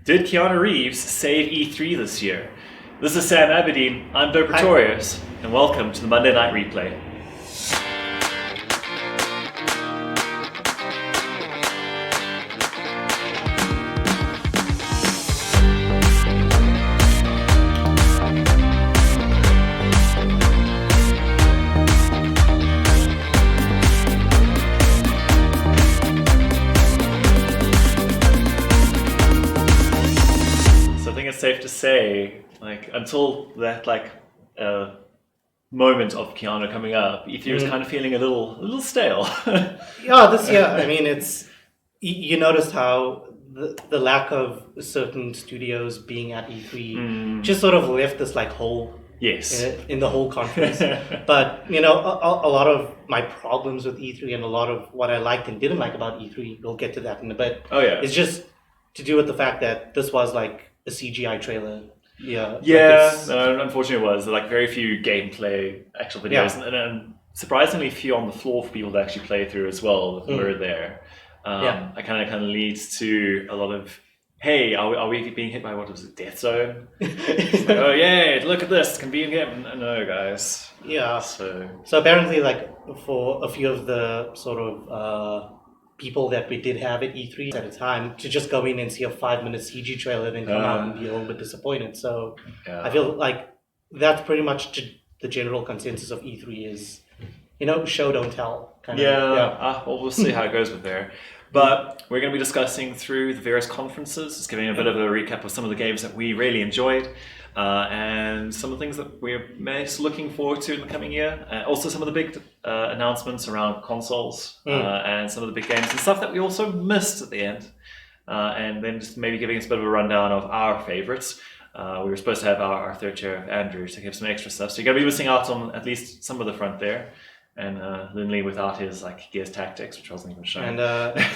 Did Keanu Reeves save E3 this year? This is Sam Aberdeen, I'm Douw Pretorius, and welcome to the Monday Night Replay. Safe to say, until that moment of Keanu coming up, E3 was kind of feeling a little stale. Yeah, this year, I mean, it's you noticed how the lack of certain studios being at E3 just sort of left this hole. Yes. In the whole conference. But a lot of my problems with E3 and a lot of what I liked and didn't like about E3, we'll get to that in a bit. Oh yeah. It's just to do with the fact that this was a CGI trailer. Yeah. No, unfortunately, it was very few gameplay actual videos, and surprisingly few on the floor for people to actually play through as well. Were there? It kind of leads to a lot of, hey, are we being hit by what was it, Death Zone? Oh yeah, look at this, can be in game. No, guys. Yeah. So apparently, for a few of the sort of people that we did have at E3 at a time, to just go in and see a 5-minute CG trailer and then come out and be a little bit disappointed. So I feel like that's pretty much the general consensus of E3 is, show don't tell. Well, we'll see how it goes with there. But we're going to be discussing through the various conferences, just giving a bit of a recap of some of the games that we really enjoyed, and some of the things that we're most looking forward to in the coming year. Also some of the big announcements around consoles, and some of the big games and stuff that we also missed at the end. And then just maybe giving us a bit of a rundown of our favorites. We were supposed to have our third chair of Andrew to give some extra stuff, so you're going to be missing out on at least some of the front there. And Lindley without his Gears Tactics, which wasn't even shown. And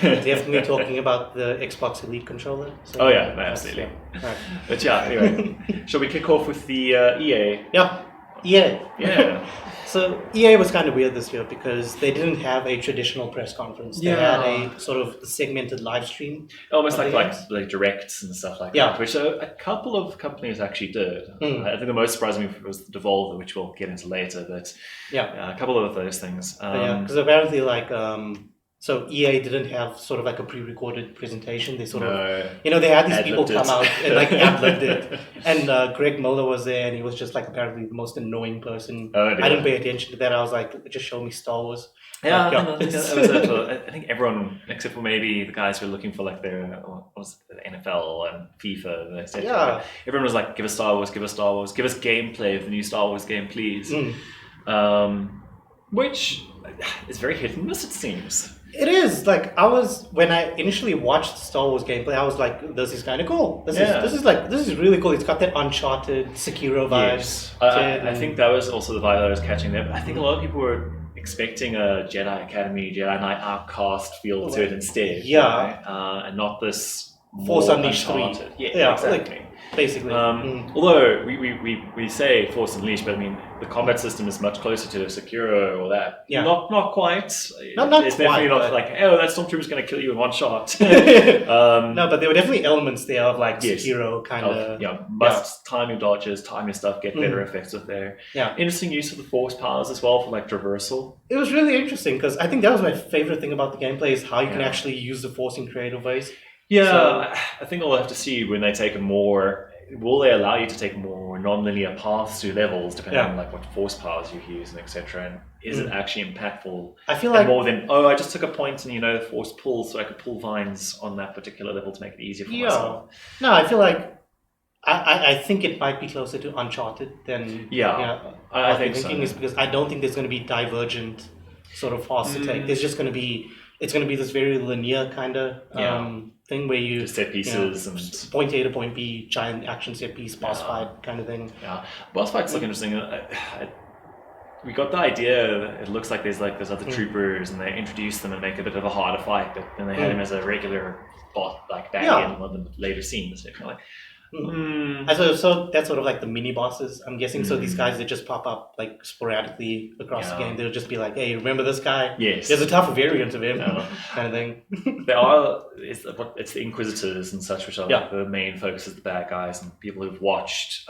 definitely talking about the Xbox Elite controller. So Absolutely. Right. But anyway, shall we kick off with the EA? Yeah, EA. Yeah. So EA was kind of weird this year because they didn't have a traditional press conference. They had a sort of segmented live stream. Almost like directs and stuff like that, which a couple of companies actually did. I think the most surprising was the Devolver, which we'll get into later, but a couple of those things. Because apparently so EA didn't have sort of a pre-recorded presentation. They sort of, they had these people come out and ad-libbed it. And Greg Miller was there, and he was just apparently the most annoying person. I didn't pay attention to that. I was just show me Star Wars. I think everyone, except for maybe the guys who are looking for their NFL and FIFA, etc. Everyone was give us Star Wars, give us Star Wars, give us gameplay of the new Star Wars game, please. Which is very hit and miss, it seems. It is. When I initially watched Star Wars gameplay, I was this is kind of cool. This is really cool. It's got that Uncharted, Sekiro vibes. Yes. I think that was also the vibe that I was catching there. But I think a lot of people were expecting a Jedi Academy, Jedi Knight outcast feel to it instead. And not this Force Unleashed 3. Yeah, exactly. Basically. Although we say Force Unleashed, but I mean the combat system is much closer to Sekiro or that. Yeah. Not quite. It's definitely not that Stormtrooper's going to kill you in one shot. No, but there were definitely elements there of Sekiro kind of. Must time your dodges, time your stuff, get better effects with there. Yeah. Interesting use of the Force powers as well for traversal. It was really interesting because I think that was my favorite thing about the gameplay is how you can actually use the Force in creative ways. Yeah, I think we'll have to see when they take will they allow you to take more non-linear paths to levels depending on what force powers you use and etc. And is it actually impactful? I feel more than I just took a point and the force pull so I could pull vines on that particular level to make it easier for myself. No, I feel I think it might be closer to Uncharted than I think thinking is because I don't think there's going to be divergent sort of paths to take. There's just going to be this very linear kind of thing where you just set pieces and point A to point B, giant action set piece, boss fight kind of thing. Yeah, boss fights look interesting. We got the idea that it looks like there's other troopers and they introduce them and make a bit of a harder fight, but then they had him as a regular bot back in one of the later scenes. So that's sort of like the mini bosses, I'm guessing. So these guys, they just pop up like sporadically across the game. They'll just be like, hey, remember this guy? Yes. There's a tougher variant of him, kind of thing. There are, it's the Inquisitors and such, which are like the main focus of the bad guys, and people who've watched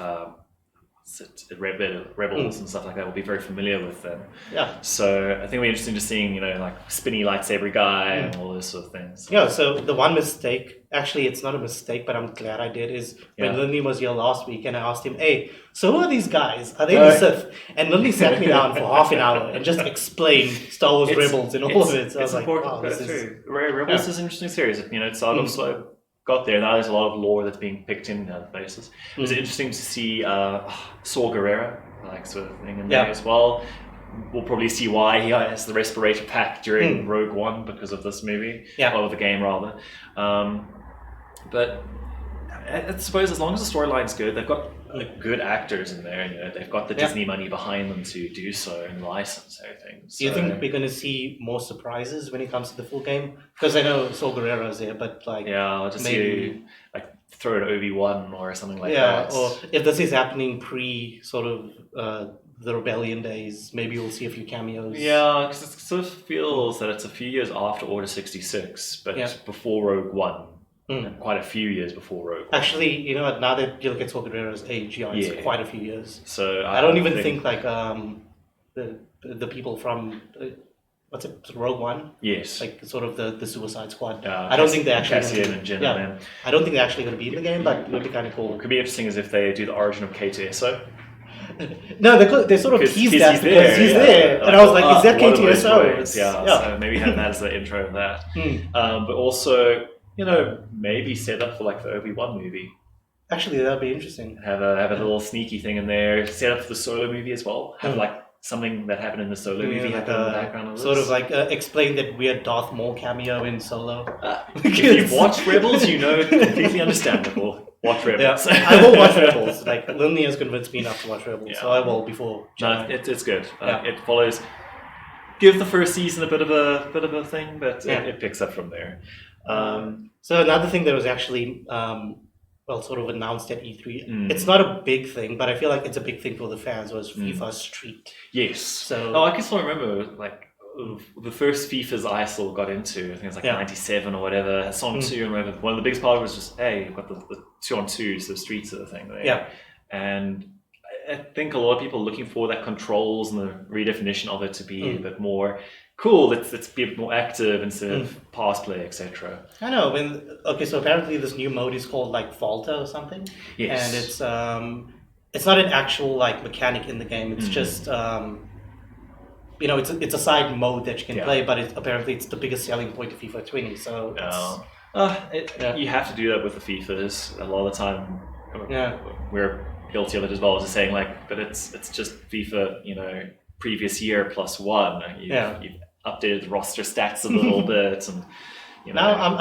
Rebels and stuff like that will be very familiar with them. Yeah. So I think it'll be interesting just seeing, you know, like spinny lightsaber guy and all those sort of things. Yeah, so the one mistake, actually it's not a mistake, but I'm glad I did, is when Lindley was here last week and I asked him, hey, so who are these guys? Are they the Sith? And Lindley sat me down for half an hour and just explained Star Wars Rebels and all of it. So I was like, wow, this is... Rebels is an interesting series. You know, it started off slow, got there. Now there's a lot of lore that's being picked in other places. It's interesting to see Saw Gerrera, like sort of thing in there as well. We'll probably see why he has the respirator pack during Rogue One because of this movie, or the game rather. But I suppose as long as the storyline's good, they've got good actors in there. You know, they've got the Disney money behind them to do so and license everything. So, do you think we're going to see more surprises when it comes to the full game? Because I know Saw Gerrera's there, but like I'll just see like throw an Obi-Wan or something like Yeah, that. or if this is happening pre sort of the Rebellion days, maybe we'll see a few cameos. Yeah, because it sort of feels that it's a few years after Order 66, but before Rogue One. Quite a few years before Rogue One. Actually, you know what, now that you look at Saw Gerrera's age, it's quite a few years. So I don't even think like the people from what's it, Rogue One? Yes. Like sort of the Suicide Squad. I don't think they're actually Cassian and Jyn and them. I don't think they're actually going to be in the game, but it would be kind of cool. What could be interesting is if they do the origin of K2SO. No, they sort of teased that because he's there. And I was like, is that K2SO? So maybe have that as the intro of that. But also, you know, maybe set up for like the Obi-Wan movie. Actually, that'd be interesting. Have a little sneaky thing in there. Set up for the Solo movie as well. Have like something that happened in the Solo movie happen in the background of this. Sort of like explain that weird Darth Maul cameo in Solo. If you've watched Rebels, you know it's completely understandable. Watch Rebels. I will watch Rebels. Like Lindy has convinced me enough to watch Rebels, so I will before. No, it's good. It follows. Give the first season a bit of a thing, but it picks up from there. So another thing that was actually sort of announced at E3. It's not a big thing, but I feel like it's a big thing for the fans. Was FIFA Street? Yes. So I can still remember like the first FIFAs I still got into. I think it was like 97 or whatever. Song 2 and whatever. One of the biggest part was just you've got the 2-on-2, so the streets of the thing there. Yeah. And I think a lot of people are looking for that controls and the redefinition of it to be a bit more cool. Let's be a bit more active instead of pass play, etc. I know. So apparently this new mode is called like Volta or something. Yes. And it's not an actual like mechanic in the game. It's just it's a side mode that you can play, but apparently it's the biggest selling point of FIFA 20. So you have to do that with the FIFAs a lot of the time. We're guilty of it as well, as just saying like, but it's just FIFA, you know, previous year plus one. You've updated the roster stats a little bit, and you know. Now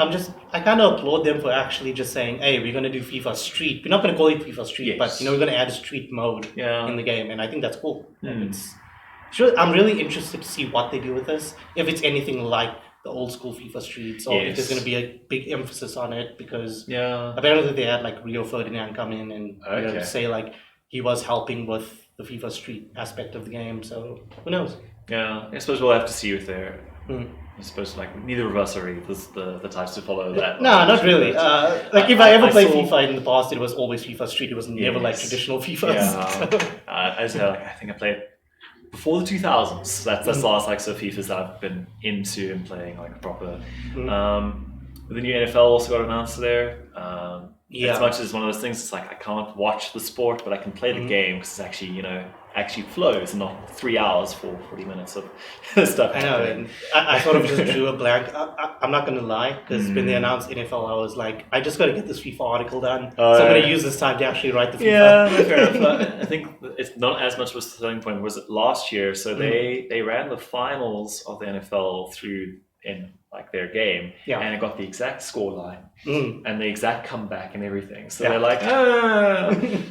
I kind of applaud them for actually just saying, hey, we're going to do FIFA Street. We're not going to call it FIFA Street, but we're going to add a street mode in the game, and I think that's cool. I'm really interested to see what they do with this. If it's anything like the old school FIFA Streets, or if there's going to be a big emphasis on it, because apparently they had like Rio Ferdinand come in and say like he was helping with the FIFA Street aspect of the game. So who knows? Yeah, I suppose we'll have to see with there. I suppose like neither of us are the types to follow that. No, not really. If I ever played FIFA in the past, it was always FIFA Street. It was never like traditional FIFA. I think I played before the 2000s. That's the last like sort of FIFAs that I've been into and playing like proper. The new NFL also got announced there. As much as one of those things, it's like I can't watch the sport, but I can play the game because it's actually, you know, actually flows, not 3 hours for 40 minutes of stuff. I know, and I sort of just drew a blank. I'm not going to lie, because when they announced NFL, I was like, I just got to get this FIFA article done. So I'm going to use this time to actually write the FIFA. Yeah, fair enough. I think it's not as much was the selling point. Was it last year? So they ran the finals of the NFL through in like their game, and it got the exact score line and the exact comeback and everything. So they're like,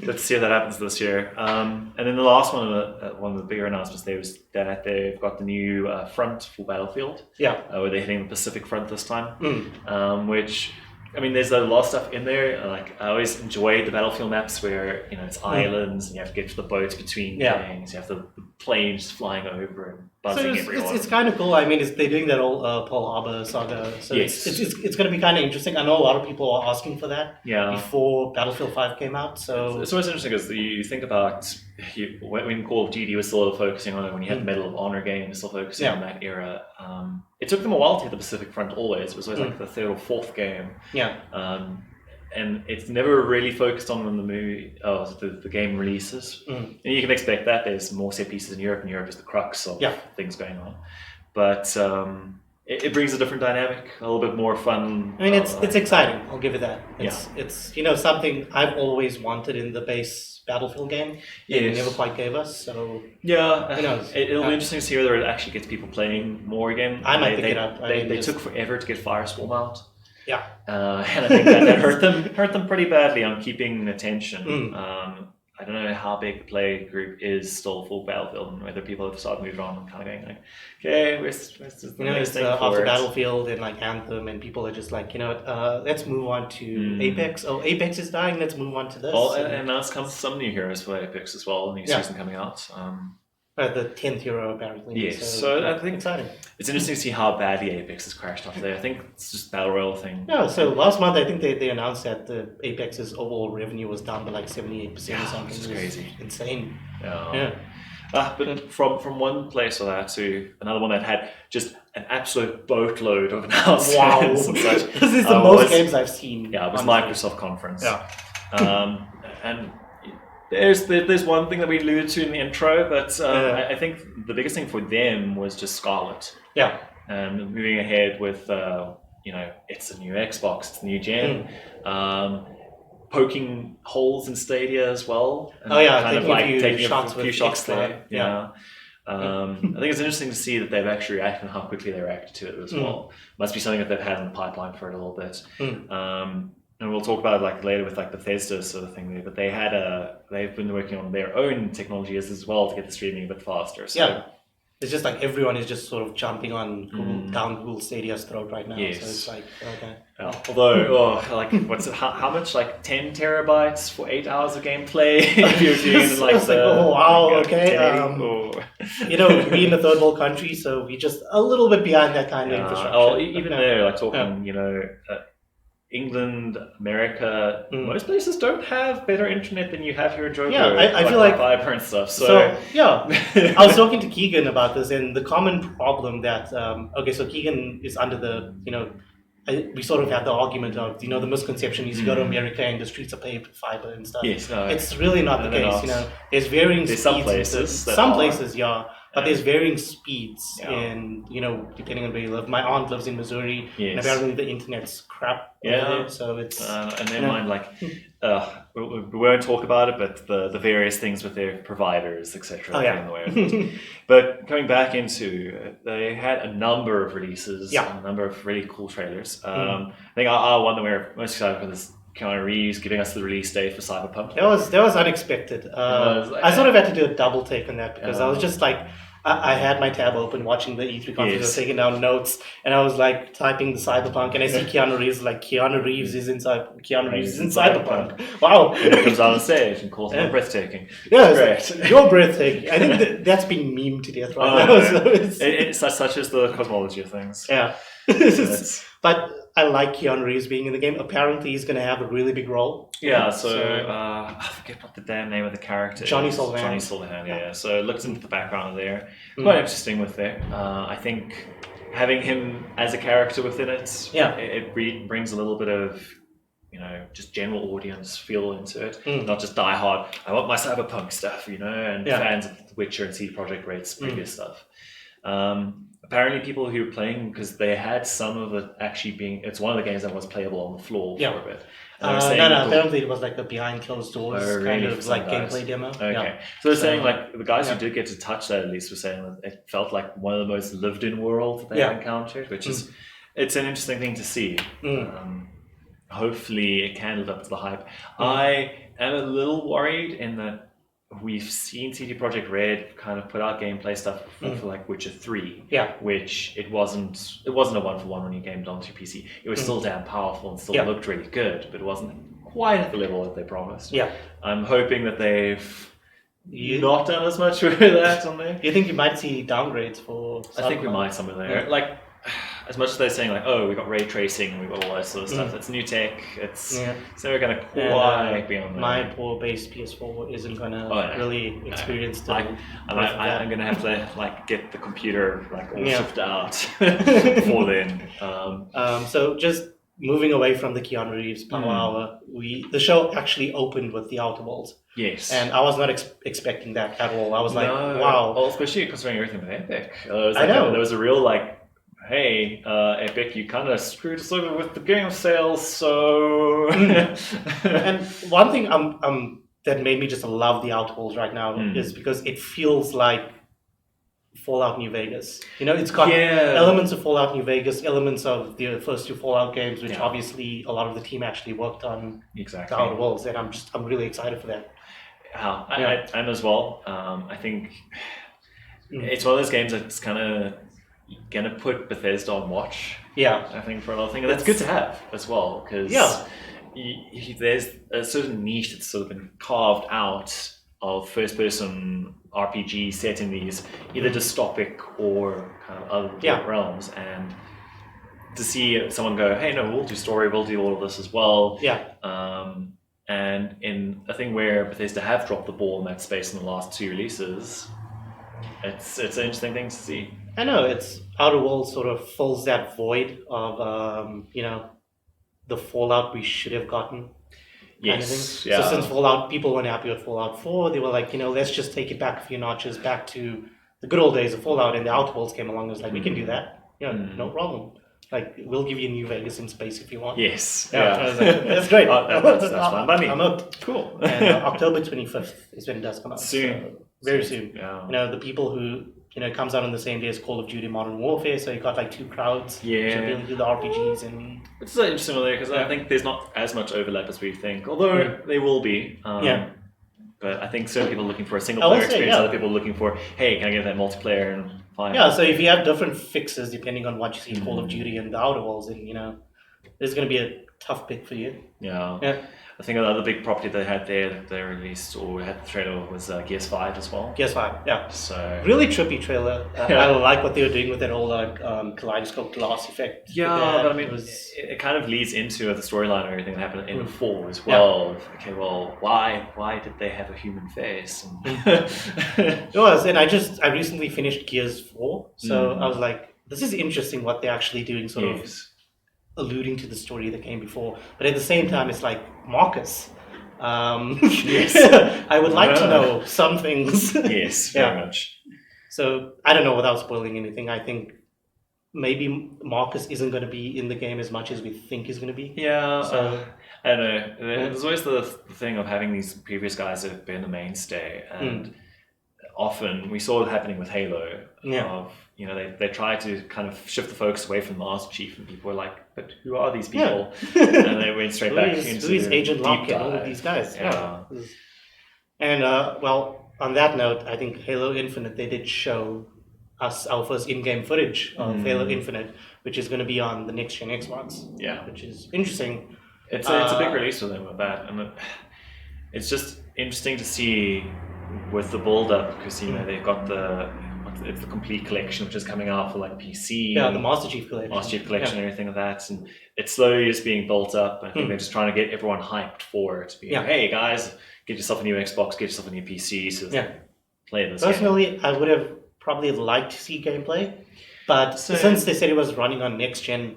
let's see if that happens this year. And then the last one of the bigger announcements there was that they've got the new front for Battlefield. Where they're hitting the Pacific front this time, which I mean, there's a lot of stuff in there. Like, I always enjoyed the Battlefield maps where, you know, it's islands and you have to get to the boats between things. You have the planes flying over and buzzing everyone. It's kind of cool. I mean, they're doing that whole Pearl Harbor saga. So it's going to be kind of interesting. I know a lot of people are asking for that before Battlefield 5 came out. So it's always interesting because you think about when Call of Duty was still focusing on it, when you had the Medal of Honor games still focusing on that era. It took them a while to hit the Pacific Front always. It was always like the third or fourth game. Yeah. And it's never really focused on when the game releases. And you can expect that. There's more set pieces in Europe, and Europe is the crux of things going on. But it brings a different dynamic, a little bit more fun. I mean, it's exciting. I'll give it that. It's you know, something I've always wanted in the base Battlefield game. They never quite gave us. So who knows? It'll be interesting to see whether it actually gets people playing more again. I might pick it up. They took forever to get Firestorm out. Yeah. And I think that hurt them pretty badly on keeping attention. I don't know how big the play group is still for Battlefield, and whether people have started moving on and kind of going like, okay, where's the next thing after Battlefield and like Anthem, and people are just like, you know, let's move on to Apex. Oh, Apex is dying. Let's move on to this. Well, and now comes some new heroes for Apex as well. New season coming out. The 10th hero apparently. Yes, so I think exciting. It's interesting to see how badly Apex has crashed off there. I think it's just Battle Royale thing. Yeah, so last month I think they announced that the Apex's overall revenue was down by like 78% or something. Which is crazy. Insane. Yeah. But from one place of that to another one that had just an absolute boatload of announcements and such. This is the most games I've seen. Yeah, it was Microsoft conference. Yeah. And there's one thing that we alluded to in the intro, but I think the biggest thing for them was just Scarlet. Yeah. And moving ahead with, you know, it's a new Xbox, it's a new gen. Poking holes in Stadia as well. And kind of like taking a few shots there. Yeah. I think it's interesting to see that they've actually reacted and how quickly they reacted to it as well. Must be something that they've had in the pipeline for it a little bit. And we'll talk about it like later with like Bethesda sort of thing there, but they've been working on their own technologies as well to get the streaming a bit faster. So it's just like everyone is just sort of jumping on down Google Stadia's throat right now. Yes. So it's like, okay. Although, like, how much, like 10 terabytes for 8 hours of gameplay? If you're doing like oh wow, okay. You know, we're in a third world country, so we're just a little bit behind that kind of infrastructure. Even there, like talking, you know, England, America, most places don't have better internet than you have here in Joburg. Yeah, I feel like fiber and stuff. So I was talking to Keegan about this, and the common problem that so Keegan is under the, you know, we sort of have the argument of, you know, the misconception is you go to America and the streets are paved with fiber and stuff. Yes, no, it's really not the case. You know, there's varying speeds. Some places, but there's varying speeds, and you know, depending on where you live. My aunt lives in Missouri, and apparently the internet's crap over there, so it's and never mind, like we won't talk about it, but the various things with their providers, etc. In the way of it. But coming back into, they had a number of releases, a number of really cool trailers. I think our one that we're most excited for is Keanu Reeves giving us the release date for Cyberpunk. That was unexpected. I sort of had to do a double take on that because I was just like, I had my tab open watching the E3 conference, I was taking down notes, and I was like typing the Cyberpunk, and I see Keanu Reeves, like Keanu Reeves is in Cyberpunk. Wow! And it comes out on stage and calls him breathtaking. Yeah, great. You're breathtaking. I think that's been memed to death right now. So it's such as the cosmology of things. Yeah. But I like Keanu Reeves being in the game. Apparently, he's going to have a really big role. Yeah, I forget what the damn name of the character is. Johnny Silverhand. Johnny Silverhand, yeah. So it looks into the background there. Quite interesting with it. I think having him as a character within it, it brings a little bit of, you know, just general audience feel into it. Not just die hard, I want my cyberpunk stuff, you know, and fans of The Witcher and CD Projekt Red's previous stuff. Apparently people who were playing, because they had some of it actually being, it's one of the games that was playable on the floor for a bit. Apparently it was like a behind closed doors kind of like gameplay demo. Okay. So they're saying like the guys who did get to touch that at least were saying that it felt like one of the most lived in worlds that they had encountered, which is, it's an interesting thing to see. Hopefully it can live up to the hype. I am a little worried in that we've seen CD Projekt Red kind of put out gameplay stuff for like Witcher 3, which it wasn't a one-for-one when you gamed onto PC. It was still damn powerful and still looked really good, but it wasn't quite at the level that they promised. I'm hoping that they've not done as much with that on there. You think you might see downgrades for I think we might somewhere there. Like, as much as they're saying like, oh, we got ray tracing, we got all that sort of stuff. It's new tech. It's never going to quite be on there. My poor base PS4 isn't going to really experience the. I'm going to have to like get the computer like all shipped out for then. So just moving away from the Keanu Reeves Power Hour, the show actually opened with The Outer Worlds. Yes. And I was not expecting that at all. I was like, wow. Well, especially considering everything with Epic. I know. There was a real like, hey, Epic, you kind of screwed us over with the game sales, so... And one thing that made me just love The Outer Worlds right now is because it feels like Fallout New Vegas. You know, it's got elements of Fallout New Vegas, elements of the first 2 Fallout games, which obviously a lot of the team actually worked on The Outer Worlds, and I'm really excited for that. I'm as well. I think it's one of those games that's kind of gonna put Bethesda on watch. I think for another thing, and that's good to have as well, because there's a certain niche that's sort of been carved out of first-person RPG set in these either dystopic or kind of other realms, and to see someone go, hey, no, we'll do story, we'll do all of this as well. And in a thing where Bethesda have dropped the ball in that space in the last 2 releases, it's an interesting thing to see. I know, it's Outer Worlds sort of fills that void of the Fallout we should have gotten. Kind of thing. So since Fallout, people weren't happy with Fallout 4, they were like, let's just take it back a few notches, back to the good old days of Fallout, and the Outer Worlds came along and was like, we can do that. No problem. Like, we'll give you New Vegas in space if you want. Yes. I was like, that's great. That's fine by me. I'm hooked. Cool. And October 25th is when it does come out. Soon. So very soon. Yeah. The people who, it comes out on the same day as Call of Duty Modern Warfare, so you got like 2 crowds. Which are able to do the RPGs and... It's interesting there, because I think there's not as much overlap as we think, although there will be. But I think certain people are looking for a single-player experience, other people are looking for, hey, can I get that multiplayer and fine. Yeah, so if you have different fixes depending on what you see in Call of Duty and the Outer Worlds, then, there's going to be a tough pick for you. Yeah. I think another big property they had there that they released or had the trailer was Gears 5 as well. Gears 5, yeah. So really trippy trailer. I like what they were doing with that whole kaleidoscope glass effect. Yeah, but I mean, it kind of leads into the storyline and everything that happened in 4 as well. Yeah. Okay, well, why did they have a human face? It was, and I recently finished Gears 4, so I was like, this is interesting what they're actually doing, sort of alluding to the story that came before, but at the same time it's like Marcus. I would like to know some things. Yes, very much. So I don't know without spoiling anything. I think maybe Marcus isn't going to be in the game as much as we think he's going to be. So I don't know. There's always the thing of having these previous guys that have been a mainstay, and often we saw it happening with Halo. They try to kind of shift the focus away from the Master Chief, and people were like, but who are these people? And they went straight back into who is Agent Locke and all of these guys. And on that note, I think Halo Infinite, they did show us our first in-game footage of Halo Infinite, which is going to be on the next-gen Xbox. Which is interesting. It's a big release for them with that, and it's just interesting to see with the build-up, because they've got it's the complete collection, which is coming out for like PC. The Master Chief collection. And everything like that. And it's slowly just being built up. I think they're just trying to get everyone hyped for it. To be hey guys, get yourself a new Xbox, get yourself a new PC, so play this Personally, I would have probably liked to see gameplay. But since they said it was running on next gen,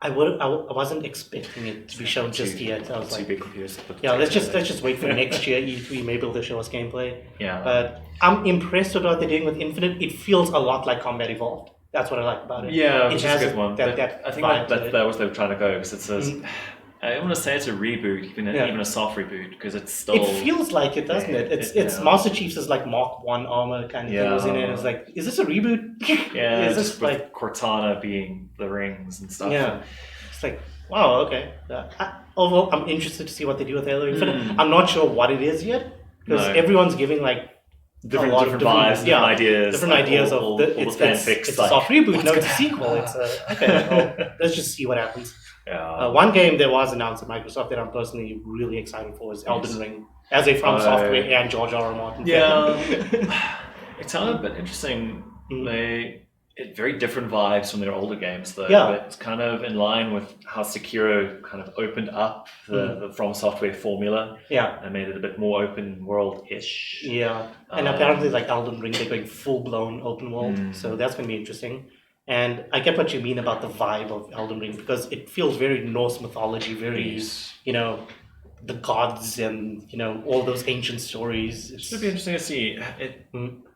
I wasn't expecting it to be shown just yet. I was like, big computers. Let's just wait for next year E3. Maybe they'll show us gameplay. Yeah. But I'm impressed with what they're doing with Infinite. It feels a lot like Combat Evolved. That's what I like about it. Yeah, it which is a good one. I think that was they were trying to go, because it's I don't want to say it's a reboot, even a soft reboot, because it's still... It feels like it, doesn't it? It's Master Chief's is like Mark 1 armor kind of thing was in it. It's like, is this a reboot? Is this like Cortana being the rings and stuff? Yeah. It's like, wow, okay. Overall, I'm interested to see what they do with Halo Infinite. I'm not sure what it is yet. because No. everyone's giving like different a lot of vibes, different ideas. different like, ideas all of the fanfics. it's a soft reboot, what's no, it's a gonna sequel. happen? It's okay. Well, let's just see what happens. Yeah. One game that was announced at Microsoft that I'm personally really excited for is Elden Ring, as a From Software and George R. R. Martin fan. Yeah. It sounded a bit interesting. Mm. Very different vibes from their older games, though. Yeah. But it's kind of in line with how Sekiro kind of opened up the From Software formula Yeah. and made it a bit more open world-ish. Yeah, and apparently, like Elden Ring, they're going full blown open world, so that's going to be interesting. And I get what you mean about the vibe of Elden Ring because it feels very Norse mythology, very you know, the gods and all those ancient stories. It's going to be interesting to see.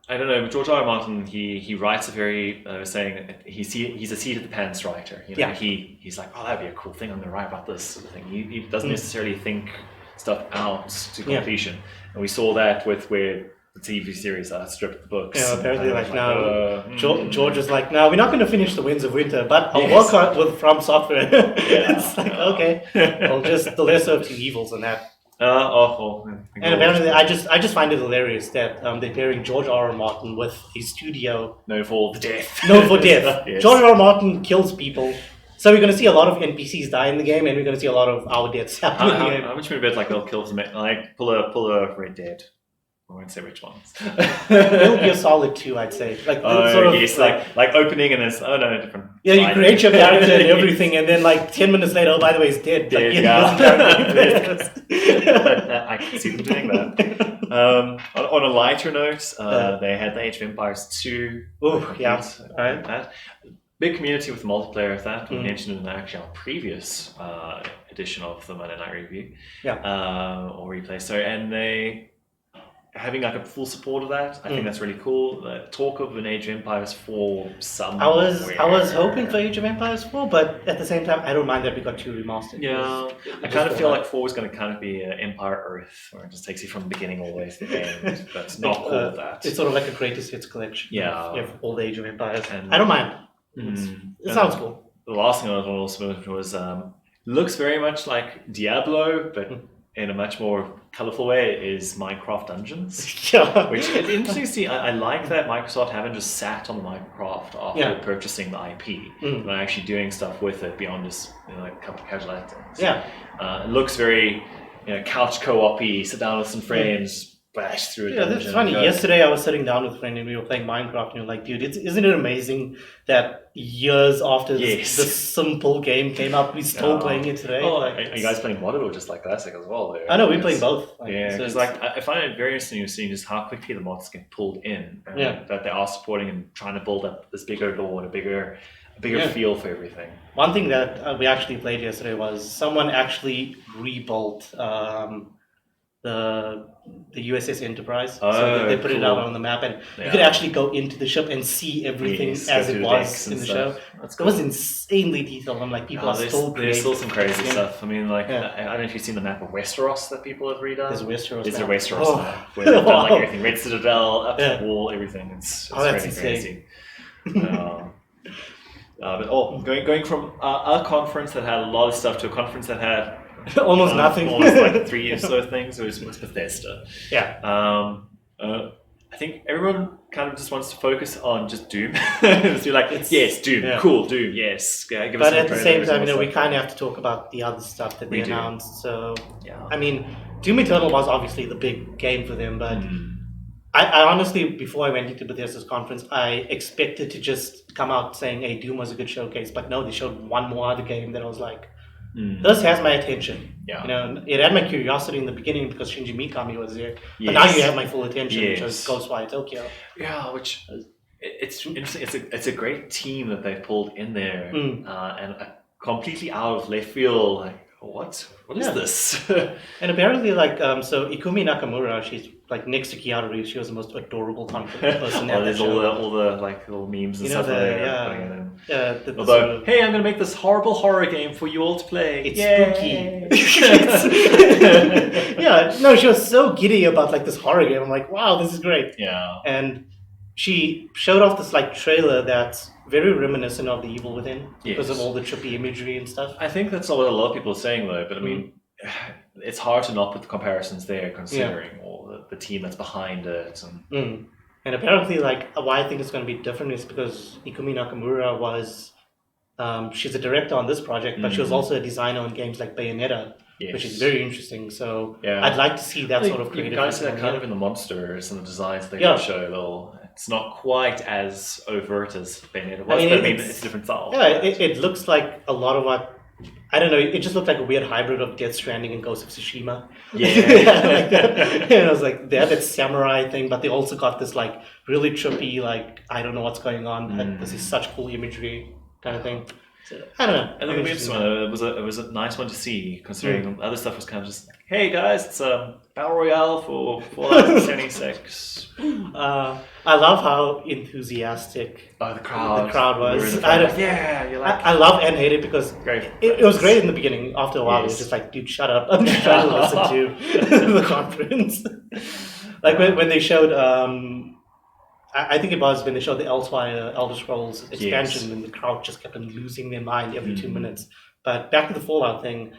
I don't know. George R. R. Martin, he writes a very saying he's a seat of the pants writer. He's like, oh, that'd be a cool thing. I'm going to write about this sort of thing. He doesn't necessarily think stuff out to completion, and we saw that with where the TV series stripped the books. Yeah, apparently, like now, George George is like, no, we're not going to finish the Winds of Winter, but I'll work on it with From Software. It's like okay, well, just the lesser of two evils in that. Awful. And apparently, I just find it hilarious that they're pairing George R. R. Martin with a studio known for the death. known for death. Yes. George R. R. Martin kills people, so we're going to see a lot of NPCs die in the game, and we're going to see a lot of our deaths happen in the game. How much would it be like they'll kill some like pull a Red Dead? I won't say which ones. It'll be a solid 2, I'd say. Like sort of yes, like opening and it's different. Yeah, you create your character and everything, and then like 10 minutes later, oh by the way, he's dead. Dead, I can see them doing that. On a lighter note, they had the Age of Empires 2. Oh yeah, right. That. Big community with the multiplayer of that. We mentioned in actually our previous edition of the Monday Night Review. Yeah. Or replay. So and they having like a full support of that, I think that's really cool. Talk of an Age of Empires 4 somewhere. I was hoping for Age of Empires 4, but at the same time, I don't mind that we got 2 remastered. Yeah, I kind of feel like 4 is going to kind of be Empire Earth, where it just takes you from the beginning all the way to the end. But it's not called that. It's sort of like a greatest hits collection. Yeah. Of all the Age of Empires. And I don't mind. It sounds cool. The last thing I was also mention was looks very much like Diablo, but in a much more colorful way is Minecraft Dungeons. Yeah. Which is interesting to see. I like that Microsoft haven't just sat on Minecraft after purchasing the IP, but actually doing stuff with it beyond just like a couple of casual actings. Yeah. It looks very couch co-op-y, sit down with some friends, bash through it. Yeah, that's funny. Yesterday I was sitting down with a friend and we were playing Minecraft and we were like, dude, isn't it amazing that years after this simple game came out, we're still playing it today? Oh, are you guys playing modded or just like classic as well? I know, we're playing both. Because I find it very interesting to see just how quickly the mods get pulled in. That they are supporting and trying to build up this bigger lore and a bigger feel for everything. One thing that we actually played yesterday was someone actually rebuilt the USS Enterprise. So they put it out on the map, and you could actually go into the ship and see everything as it was in the show. It was insanely detailed. I'm like, people are still creating. There's still some crazy stuff. I mean, like, I don't know if you've seen the map of Westeros that people have redone. There's Westeros. There's a Westeros map where they've done like everything, Red Citadel, up to the wall, everything. It's that's really crazy. But going from a conference that had a lot of stuff to a conference that had almost nothing. Almost like 3 or so things. It was Bethesda. Yeah. I think everyone kind of just wants to focus on just Doom. Just be like, yes, Doom, cool, Doom, yes. Give but at the same time, we kind of have to talk about the other stuff that they announced. So, I mean, Doom Eternal was obviously the big game for them, but I honestly, before I went into Bethesda's conference, I expected to just come out saying, hey, Doom was a good showcase, but no, they showed one more other game that I was like, this has my attention. Yeah. It had my curiosity in the beginning because Shinji Mikami was there. But now you have my full attention, which is Ghostwire Tokyo. Yeah, which it's interesting. It's a great team that they've pulled in there, and completely out of left field. Like, what is this? And apparently, like, so Ikumi Nakamura, she's like next to Keanu Reeves. She was the most adorable confident person. There's all the like little memes and stuff. Although, hey, I'm gonna make this horrible horror game for you all to play. It's spooky. She was so giddy about like this horror game. I'm like, wow, this is great. Yeah. And she showed off this like trailer that's very reminiscent of The Evil Within because of all the trippy imagery and stuff. I think that's what a lot of people are saying though, but I mean, it's hard to not put the comparisons there considering all or the team that's behind it. And And apparently, like, why I think it's going to be different is because Ikumi Nakamura was, she's a director on this project, but she was also a designer on games like Bayonetta, which is very interesting. So I'd like to see that sort of creative. You guys see that kind of in the monsters and the designs they show. It's not quite as overt as Bayonetta was, but it's a different style. Yeah, it looks like a lot of what. I don't know. It just looked like a weird hybrid of Death Stranding and Ghost of Tsushima. Yeah, like that. And I was like, they have that samurai thing, but they also got this like really trippy, like I don't know what's going on. Like, this is such cool imagery kind of thing. So, I don't know. I think it'll be interesting. It was a nice one to see, considering other stuff was kind of just like, hey guys, it's a battle royale for Fallout 76. I love how enthusiastic the crowd was. I love and hate it because it was great in the beginning. After a while, it was just like, dude, shut up. I'm just trying to listen to the conference. Like when they showed, I think it was when they showed the Elsewhere Elder Scrolls expansion, and the crowd just kept on losing their mind every 2 minutes. But back to the Fallout thing,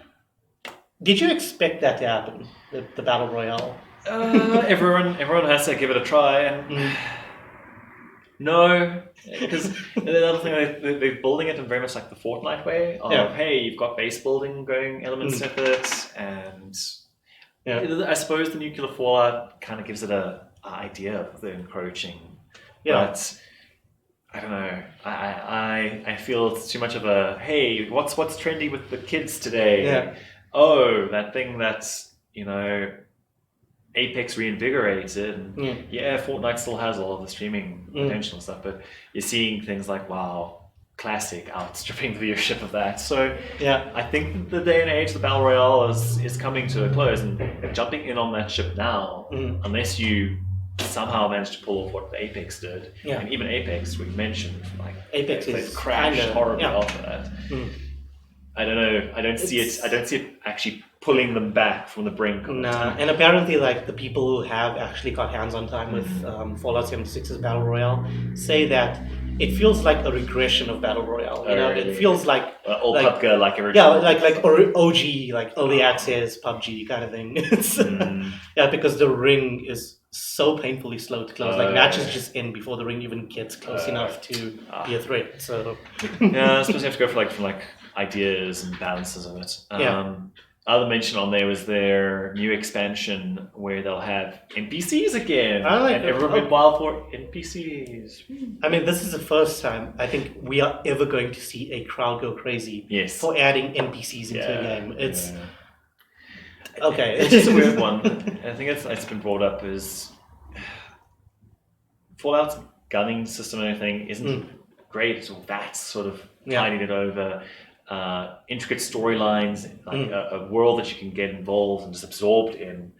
did you expect that to happen, the Battle Royale? Everyone has to give it a try, and no, because the other thing they're building it in very much like the Fortnite way of hey, you've got base building going elements with it, and I suppose the nuclear fallout kind of gives it a idea of the encroaching, but I don't know. I feel it's too much of a hey, what's trendy with the kids today? Yeah. Oh, that thing that's Apex reinvigorated. And Fortnite still has all of the streaming potential and stuff, but you're seeing things like classic outstripping the viewership of that. So I think the day and age of the Battle Royale is coming to a close, and jumping in on that ship now, unless you somehow managed to pull off what the Apex did, and even Apex we mentioned, like Apex they crashed horribly after that. I don't know. I don't see it actually pulling them back from the brink. And apparently, like the people who have actually got hands-on time with Fallout 76's Battle Royale say that it feels like a regression of Battle Royale. You know, really? It feels like PUBG, like original. OG, like early access PUBG kind of thing. It's because the ring is so painfully slow to close. Like matches just end before the ring even gets close enough to be a threat. So I suppose you have to go from like ideas and balances of it. Other mention on there was their new expansion where they'll have NPCs again. And everyone went wild for NPCs. I mean, this is the first time I think we are ever going to see a crowd go crazy for adding NPCs into a game. It's okay. It's just a weird one. I think it's been brought up as Fallout's gunning system and everything isn't great. So that's sort of tiding it over. Intricate storylines, like a world that you can get involved and just absorbed in,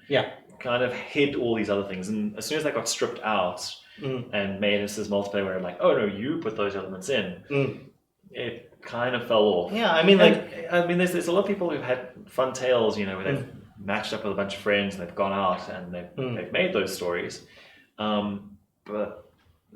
kind of hid all these other things. And as soon as that got stripped out and made this multiplayer where I'm like, oh no, you put those elements in, it kind of fell off. Yeah, I mean, there's a lot of people who've had fun tales, where they've matched up with a bunch of friends and they've gone out and they've made those stories. But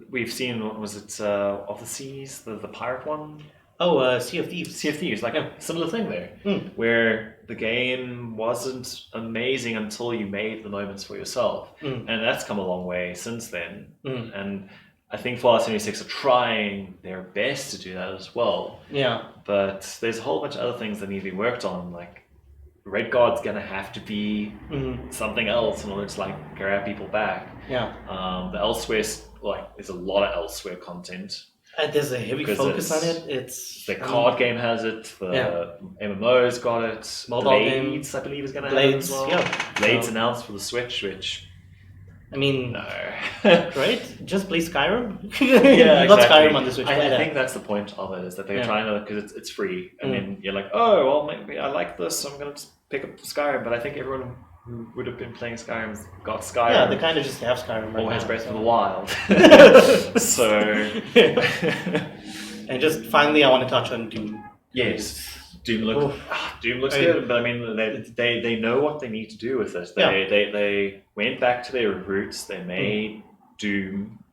we've seen, what was it, Of the Seas, the pirate one? Oh, Sea of Thieves. Sea of Thieves, like a similar thing there, where the game wasn't amazing until you made the moments for yourself. And that's come a long way since then. And I think Fallout 76 are trying their best to do that as well. Yeah. But there's a whole bunch of other things that need to be worked on, like Red Guard's going to have to be something else in order to like grab people back. Yeah. The Elsewhere, there's a lot of Elsewhere content. There's a heavy focus on it. It's the card game has it. The MMO's got it. Mobile Blades, game. I believe, is going to have it as well. Yeah. Blades announced for the Switch, which I mean, no, right? Just play Skyrim. Yeah, Not exactly. Skyrim on the Switch. I think that's the point of it, is that they're trying to, because it's free, and then you're like, oh, well, maybe I like this, so I'm going to just pick up Skyrim. But I think everyone who would have been playing Skyrim got Skyrim. Yeah, they kind of just have Skyrim right or has now, Breath of the Wild. So, and just finally, I want to touch on Doom. Yes. Doom looks good, but I mean, they know what they need to do with it. They went back to their roots. They made Doom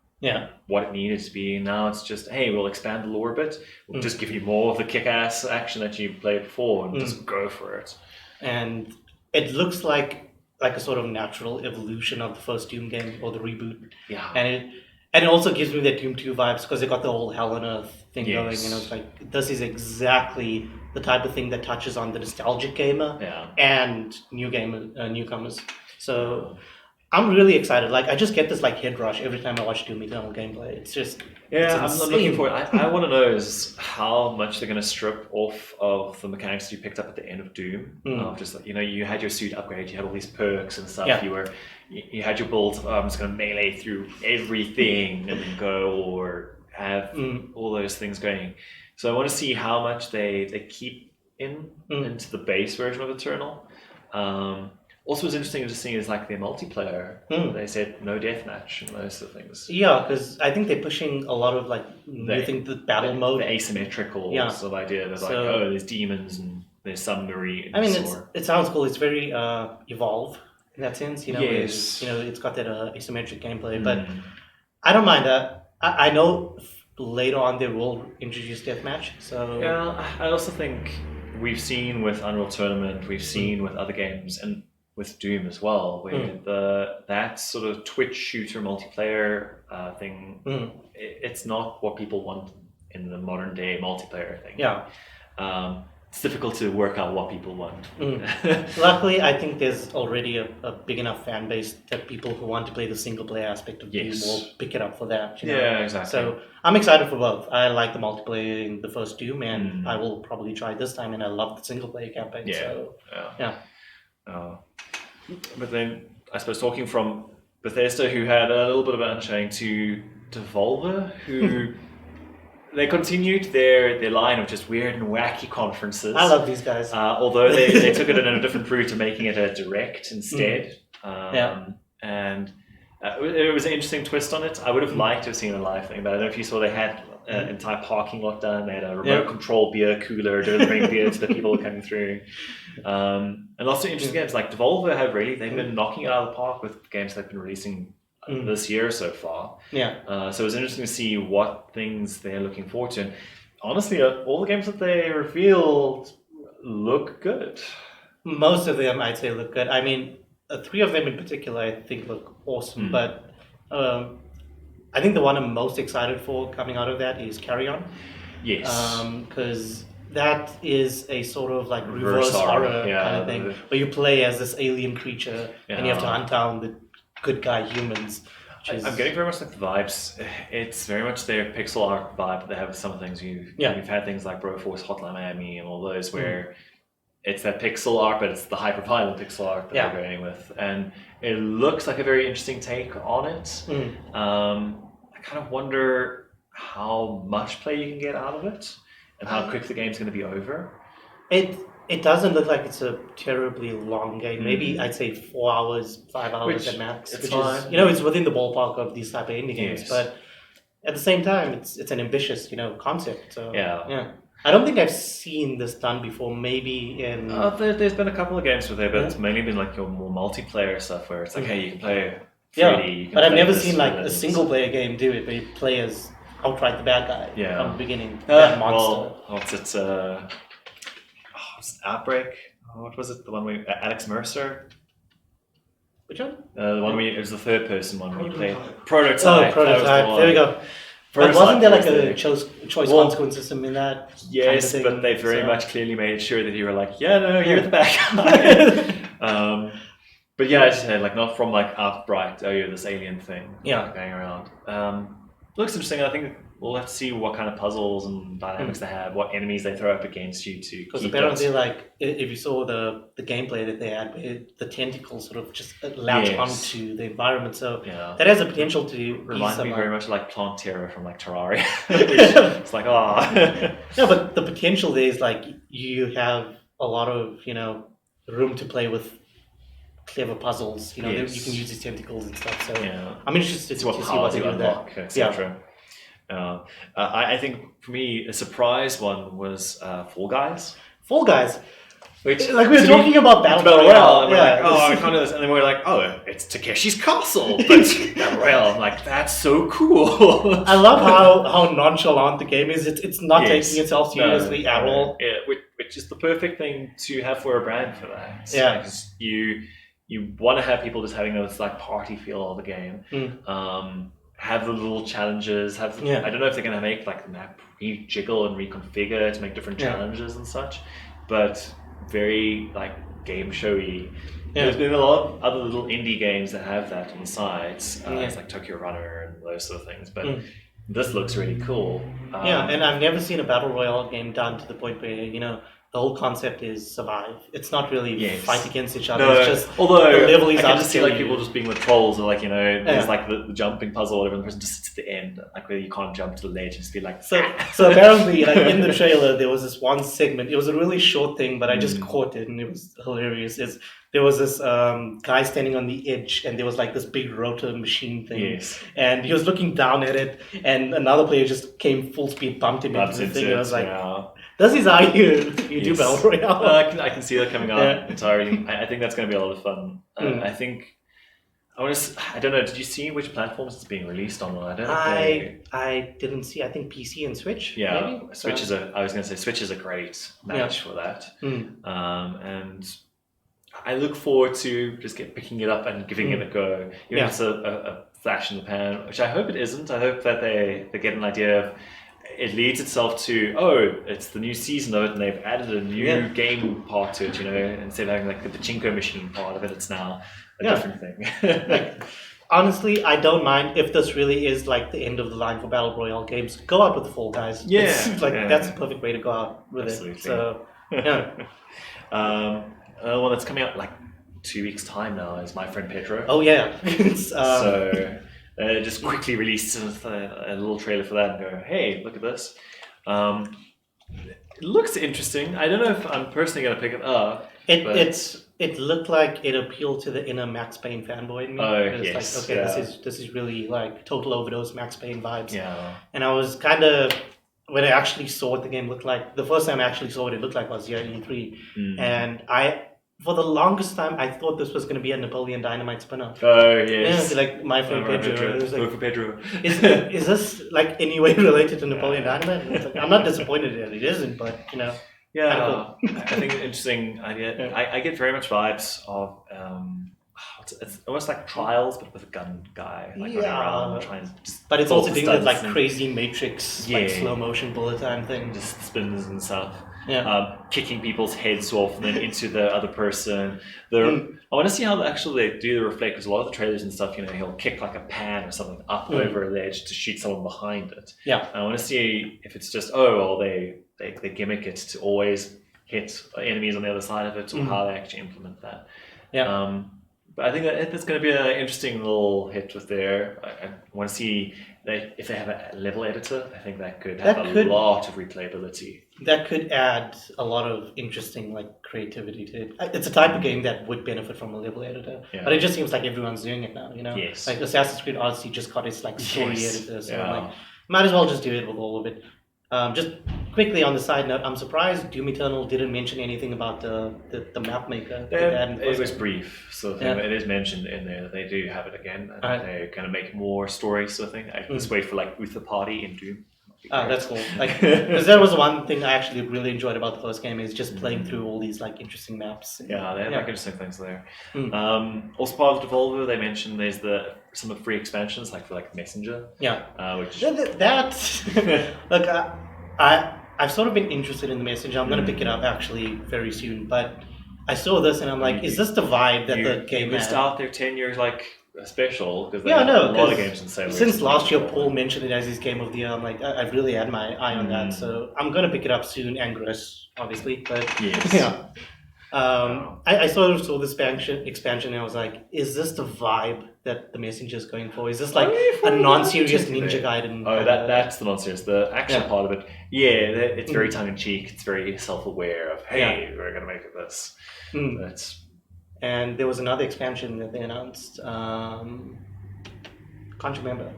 what it needed to be. Now it's just, hey, we'll expand the lore a bit. We'll just give you more of the kick-ass action that you played before, and just go for it. And it looks like like a sort of natural evolution of the first Doom game or the reboot. Yeah. And it also gives me that Doom 2 vibes because they got the whole Hell on Earth thing going. Yes. And I was like, this is exactly the type of thing that touches on the nostalgic gamer Yeah. and newcomers. So I'm really excited. Like I just get this like head rush every time I watch Doom Eternal gameplay. It's just Yeah, it's I'm looking for it. I want to know is how much they're going to strip off of the mechanics you picked up at the end of Doom. Just like, you had your suit upgrade, you had all these perks and stuff. Yeah. You had your bullets. I'm just going to melee through everything and then go or have all those things going. So I want to see how much they keep into the base version of Eternal. Also, what's interesting to see is like their multiplayer. They said no deathmatch and those sort of things. Yeah, because I think they're pushing a lot of like the battle mode, the asymmetrical sort of idea. There's there's demons and there's submarines. I mean, it sounds cool. It's very Evolve in that sense. Yes. It's got that asymmetric gameplay, but I don't mind that. I know later on they will introduce deathmatch. So yeah, I also think we've seen with Unreal Tournament, we've seen with other games, and with Doom as well, where that sort of Twitch shooter multiplayer thing, it's not what people want in the modern day multiplayer thing. Yeah. It's difficult to work out what people want. Luckily, I think there's already a big enough fan base that people who want to play the single player aspect of Doom will pick it up for that. Yeah, exactly. So I'm excited for both. I like the multiplayer in the first Doom, and I will probably try this time, and I love the single player campaign. Yeah. So, yeah. But then, I suppose, talking from Bethesda, who had a little bit of an unchained, to Devolver, who they continued their line of just weird and wacky conferences. I love these guys. Although they took it in a different route to making it a direct instead. And it was an interesting twist on it. I would have liked to have seen a live thing, but I don't know if you saw they had an entire parking lot done. They had a remote control beer cooler delivering beer to the people coming through. And lots of interesting games. Like Devolver they've been knocking it out of the park with games they've been releasing this year so far. Yeah. So it was interesting to see what things they're looking forward to. And honestly, all the games that they revealed look good. Most of them, I'd say, look good. I mean, 3 of them in particular, I think, look awesome. But I think the one I'm most excited for coming out of that is Carry On. Yes. Because that is a sort of like reverse horror kind of thing, where you play as this alien creature and you have to hunt down the good guy humans. I'm getting very much like the vibes. It's very much their pixel art vibe that they have with some things. You've had things like Broforce, Hotline Miami, and all those where it's that pixel art, but it's the hyper-violent pixel art that they're going with. And it looks like a very interesting take on it. I kind of wonder how much play you can get out of it and how quick the game's going to be over. It doesn't look like it's a terribly long game. Maybe I'd say 4 hours, 5 hours at max. Which is, it's within the ballpark of these type of indie games. But at the same time, it's an ambitious, concept. So yeah. I don't think I've seen this done before. Maybe in there's been a couple of games with it, but it's mainly been like your more multiplayer stuff where it's like, hey, you can play 3D. But I've never seen like a single player game do it where you play as outright the bad guy from the beginning. That monster. What's it? Outbreak. What was it? The one where Alex Mercer. Which one? The one where it was the third person one where you played Prototype. Oh, Prototype. There we go. But wasn't there like a choice consequence system in that? Yes, kind of but they very much clearly made sure that you were like, you're the bad guy. But yeah, as you said, like not from like outright, you're this alien thing going around. Looks interesting. I think we'll have to see what kind of puzzles and dynamics they have, what enemies they throw up against you to. Because apparently, like if you saw the gameplay that they had, the tentacles sort of just latch onto the environment, so that has the potential to remind me very much like Plant Terror from like Terraria. It's like no, but the potential there is like you have a lot of room to play with clever puzzles. You can use these tentacles and stuff. So I'm interested to see what they do with that, etc. I think for me a surprise one was Fall Guys. Fall Guys. Which, like we were talking about Battle Royale, and we're like, I can't do this, and then we're like, it's Takeshi's Castle, but Battle Royale. I'm like, that's so cool. I love how nonchalant the game is. It's not taking itself seriously at all. Yeah, which is the perfect thing to have for a brand for that. Yeah, because you you want to have people just having this like party feel of the game. Have the little challenges. I don't know if they're going to make like the map rejiggle and reconfigure to make different challenges and such, but very like game showy. There's been a lot of other little indie games that have that on the sides. It's like Tokyo Runner and those sort of things, but this looks really cool. And I've never seen a battle royale game done to the point where, you know, the whole concept is survive. It's not really fight against each other. It's just although the level is I can just see like people just being the trolls, or like, you know, there's like the jumping puzzle, or whatever, and the person just sits at the end, like where you can't jump to the ledge and just be like. So apparently, like in the trailer, there was this one segment. It was a really short thing, but I just caught it, and it was hilarious. There was this guy standing on the edge, and there was like this big rotor machine thing, and he was looking down at it, and another player just came full speed, bumped him into the thing, and I was like. This is how you do battle royale. I can see that coming out entirely. I think that's going to be a lot of fun. I think I don't know. Did you see which platforms it's being released on? I didn't see. I think PC and Switch. Yeah, maybe? Switch is I was going to say Switch is a great match for that. And I look forward to just picking it up and giving it a go. Even if it's a flash in the pan, which I hope it isn't. I hope that they get an idea of. It leads itself to, it's the new season of it, and they've added a new game part to it, you know, instead of having like the pachinko machine part of it, it's now a different thing. Like, honestly, I don't mind if this really is like the end of the line for Battle Royale games. Go out with the Fall Guys. That's the perfect way to go out with it. So, another one that's coming out like 2 weeks' time now is My Friend Pedro. Oh, yeah. Just quickly released a little trailer for that and go, hey, look at this. It looks interesting. I don't know if I'm personally going to pick it up. It looked like it appealed to the inner Max Payne fanboy in me. It's like, this is really like Total Overdose Max Payne vibes. Yeah. And I was kind of, when I actually saw what the game looked like, the first time I actually saw what it looked like was here at E3. And for the longest time, I thought this was going to be a Napoleon Dynamite spin-off. Oh, yes. Like My Friend Pedro. It was like, for Pedro. is this like any way related to Napoleon Dynamite? Like, I'm not disappointed that it isn't, but, you know. Yeah, cool. I think it's an interesting idea. I get very much vibes of, it's almost like Trials, but with a gun guy. Like running around trying to just but it's also doing that like crazy Matrix, like slow motion bullet time thing. Just spins and stuff. Kicking people's heads off and then into the other person. I want to see how actually they do the reflect, because a lot of the trailers and stuff, you know, he'll kick like a pan or something up over a ledge to shoot someone behind it. I want to see if it's just they gimmick it to always hit enemies on the other side of it, or how they actually implement that. But I think that's going to be an interesting little hit with there. I want to see if they have a level editor. I think that could have a lot of replayability. That could add a lot of interesting like creativity to it. It's a type of game that would benefit from a level editor, but it just seems like everyone's doing it now. You know, like Assassin's Creed Odyssey just got its like story editor, so like might as well just do it with all of it. Just quickly on the side note, I'm surprised Doom Eternal didn't mention anything about the map maker. It was brief, so it is mentioned in there that they do have it again. And they're going to make more stories, so I think I just wait for like Uther Party in Doom. That's cool. Like, because that was one thing I actually really enjoyed about the first game, is just playing through all these like interesting maps. Yeah, they have like interesting things there. Also part of Devolver, they mentioned there's some free expansions like for like Messenger. Which look, I've sort of been interested in the Messenger. I'm going to pick it up actually very soon, but I saw this and I'm like, is this the vibe that the game missed out their 10 years like special? Because a lot of games in sale. Since last year, Paul mentioned it as his game of the year. I'm like, I've really had my eye on that, so I'm going to pick it up soon, and Gross, obviously. But I sort of saw this expansion and I was like, is this the vibe that the Messenger is going for? Is this like a non-serious Ninja Gaiden? That's the non-serious. The action part of it, it's very tongue-in-cheek. It's very self-aware of, hey, we're going to make it this. And there was another expansion that they announced. Can't remember.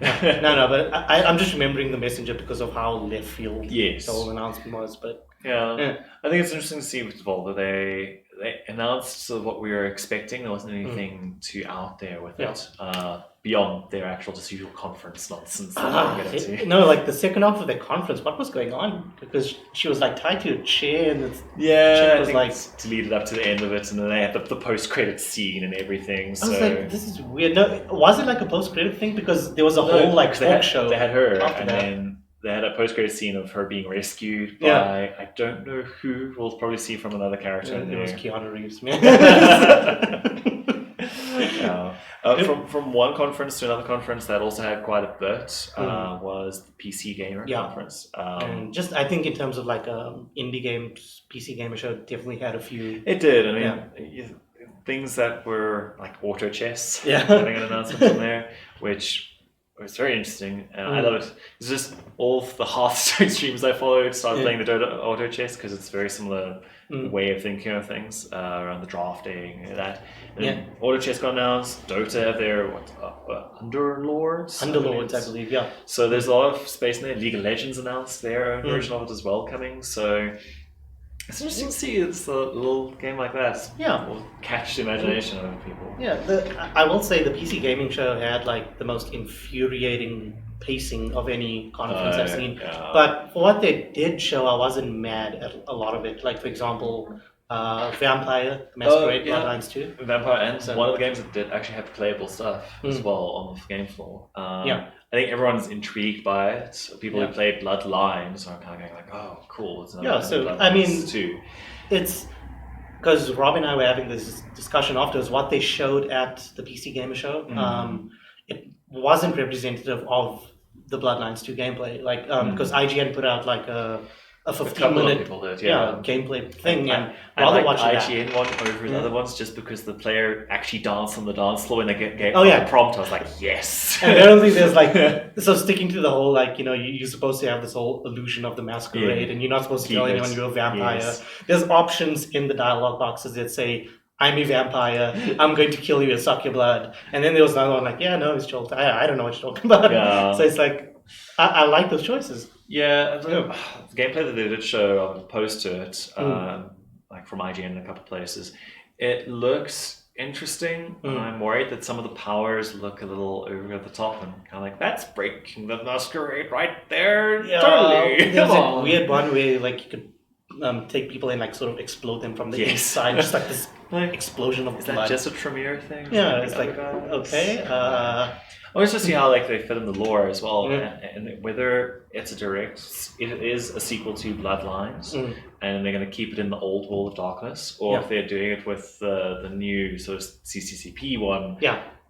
But I'm just remembering the Messenger because of how left field the whole announcement was. But I think it's interesting to see with Devolver. they announced sort of what we were expecting. There wasn't anything too out there with it beyond their actual just usual conference nonsense that we get into. No, like the second half of their conference, what was going on? Because she was like tied to a chair, and Yeah, was I think like to lead it up to the end of it, and then they had the post-credit scene and everything. So I was like, this is weird. No, was it like a post-credit thing? Because there was a whole like talk show. They had her, after and that. then they had a post-credit scene of her being rescued by I don't know who. We'll probably see from another character. It was Keanu Reeves, man. From one conference to another conference that also had quite a bit was the PC Gamer conference. And just I think in terms of like indie games, PC Gamer Show definitely had a few. It did. I mean, things that were like auto chess having an announcement in there, which was very interesting, and I love it. It's just all the Hearthstone streams I followed started playing the Dota auto chess because it's very similar way of thinking of things around the drafting and that. And auto chess got announced. Dota, they're Underlords. I believe, yeah. So there's a lot of space in there. League of Legends announced their own version of it as well coming. So it's interesting to see it's a little game like that. Yeah, will catch the imagination of people. Yeah, I will say the PC Gaming Show had like the most infuriating pacing of any conference I've seen. Yeah. But for what they did show, I wasn't mad at a lot of it. Like for example, Vampire Masquerade Bloodlines 2. Vampire, and one of the games that did actually have playable stuff as well on the game floor. I think everyone's intrigued by it. People who play Bloodlines are kind of going like, "Oh, cool!" It's I mean, too. It's because Rob and I were having this discussion afterwards. What they showed at the PC Gamer Show, it wasn't representative of the Bloodlines 2 gameplay. Like, because IGN put out like a 15-minute gameplay thing, and rather watching IGN one over the other ones just because the player actually danced on the dance floor when they gave the prompt. I was like, yes. And apparently there's like, so sticking to the whole like, you're supposed to have this whole illusion of the masquerade, and you're not supposed to tell anyone you're a vampire. Yes. There's options in the dialogue boxes that say, I'm a vampire, I'm going to kill you and suck your blood. And then there was another one like, it's Joel. I don't know what you're talking about. Yeah. So it's like, I like those choices. Yeah, the gameplay that they did show, I'll post to it, like from IGN in a couple of places. It looks interesting. I'm worried that some of the powers look a little over the top and kind of like, that's breaking the masquerade right there. Yeah, totally. There's a weird one where like you could take people and like sort of explode them from the inside, just like this explosion of blood. Is that just a Tremere thing? Yeah, it's like, okay. I want to see how like they fit in the lore as well, and whether it's it is a sequel to Bloodlines, and they're going to keep it in the old World of Darkness, or if they're doing it with the new sort of CCCP one.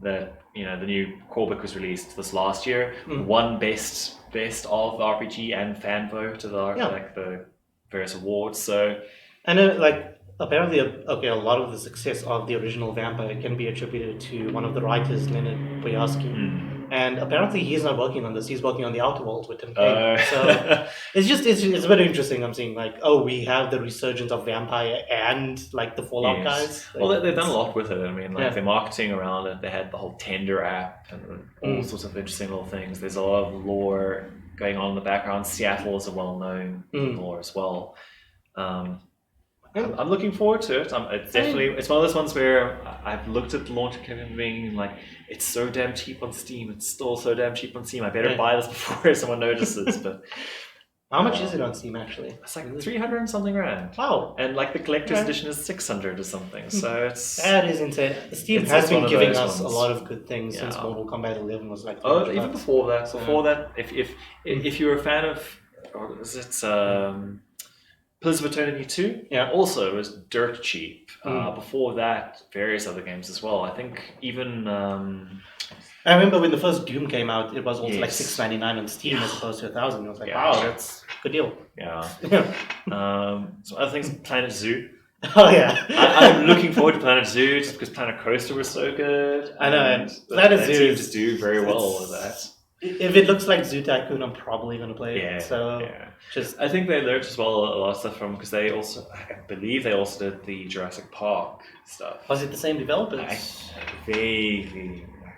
That the new core book was released this last year. Won best of the RPG and fan vote to the various awards. So apparently, a lot of the success of the original Vampire can be attributed to one of the writers, Leonard Boyarsky. And apparently he's not working on this. He's working on the Outer Worlds with Tim Kaine. So it's very interesting. I'm seeing like, we have the resurgence of Vampire and like the Fallout guys. Like, well, they've done a lot with it. I mean, like their marketing around it. They had the whole Tender app and all sorts of interesting little things. There's a lot of lore going on in the background. Seattle is a well-known lore as well. I'm looking forward to it. It's one of those ones where I've looked at the launch and being like, it's so damn cheap on Steam. It's still so damn cheap on Steam. I better buy this before someone notices. But how much is it on Steam actually? It's like 300 and something rand. Wow! And like the collector's edition is 600 or something. So that is insane. Steam has been giving us a lot of good things since Mortal Kombat 11 was like. Even before that. Before that, if you're a fan of, or is it? Pillars of Eternity 2 also was dirt cheap. Before that, various other games as well. I think even... I remember when the first Doom came out, it was also like $6.99 on Steam as opposed to $1,000. I was like, wow, that's a good deal. Yeah. Some other things, Planet Zoo. Oh yeah. I'm looking forward to Planet Zoo just because Planet Coaster was so good. I know, and Planet Zoo seems to do very well with that. If it looks like Zoo Tycoon, I'm probably going to play it. I think they learned as well a lot of stuff from, because I believe they also did the Jurassic Park stuff. Was it the same developers? I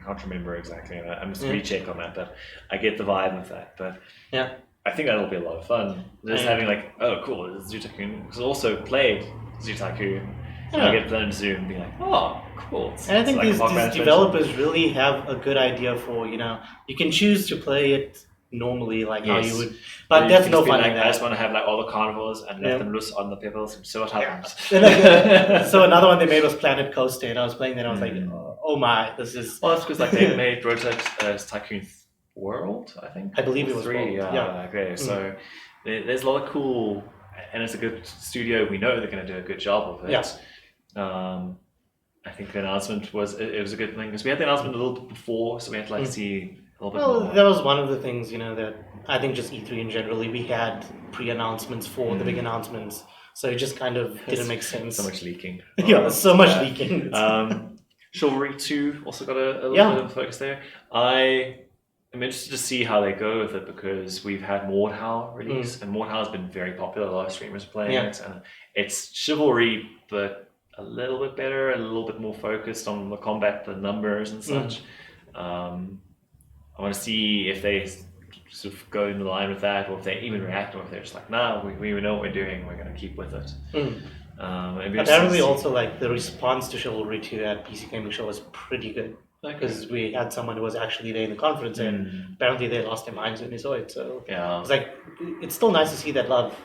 can't remember exactly. I must recheck on that, but I get the vibe of that. But I think that'll be a lot of fun. Just having like, oh cool, Zoo Tycoon. Because I also played Zoo Tycoon. I get put on Zoom and be like, oh, cool. And I think like these developers really have a good idea for, you can choose to play it normally, like how you would, but there's no fun in that. I just want to have like all the carnivores and let them loose on the pebbles and see what happens. So another one they made was Planet Coaster, and I was playing that, and I was like, oh my, this is... Well, that's because like they made Rotax Tycoon World, I think. I believe it was 3. Okay, so there's a lot of cool, and it's a good studio. We know they're going to do a good job of it. Yes. I think the announcement was a good thing because we had the announcement a little bit before, so we had to like see a little bit more. That was one of the things, that I think just E3 in generally, we had pre-announcements for the big announcements, so it just kind of didn't make sense. So much leaking. So much leaking. Chivalry 2 also got a little bit of focus there. I'm interested to see how they go with it because we've had Mordhau release, and Mordhau has been very popular. A lot of streamers are playing it, and it's Chivalry, but a little bit better, a little bit more focused on the combat, the numbers and such. I want to see if they sort of go in line with that, or if they even react, or if they're just like, nah, we know what we're doing, we're going to keep with it. Apparently also like the response to Chivalry 2 at PC Gaming Show was pretty good. Because we had someone who was actually there in the conference, and apparently they lost their minds when they saw it. So it's like, it's still nice to see that love,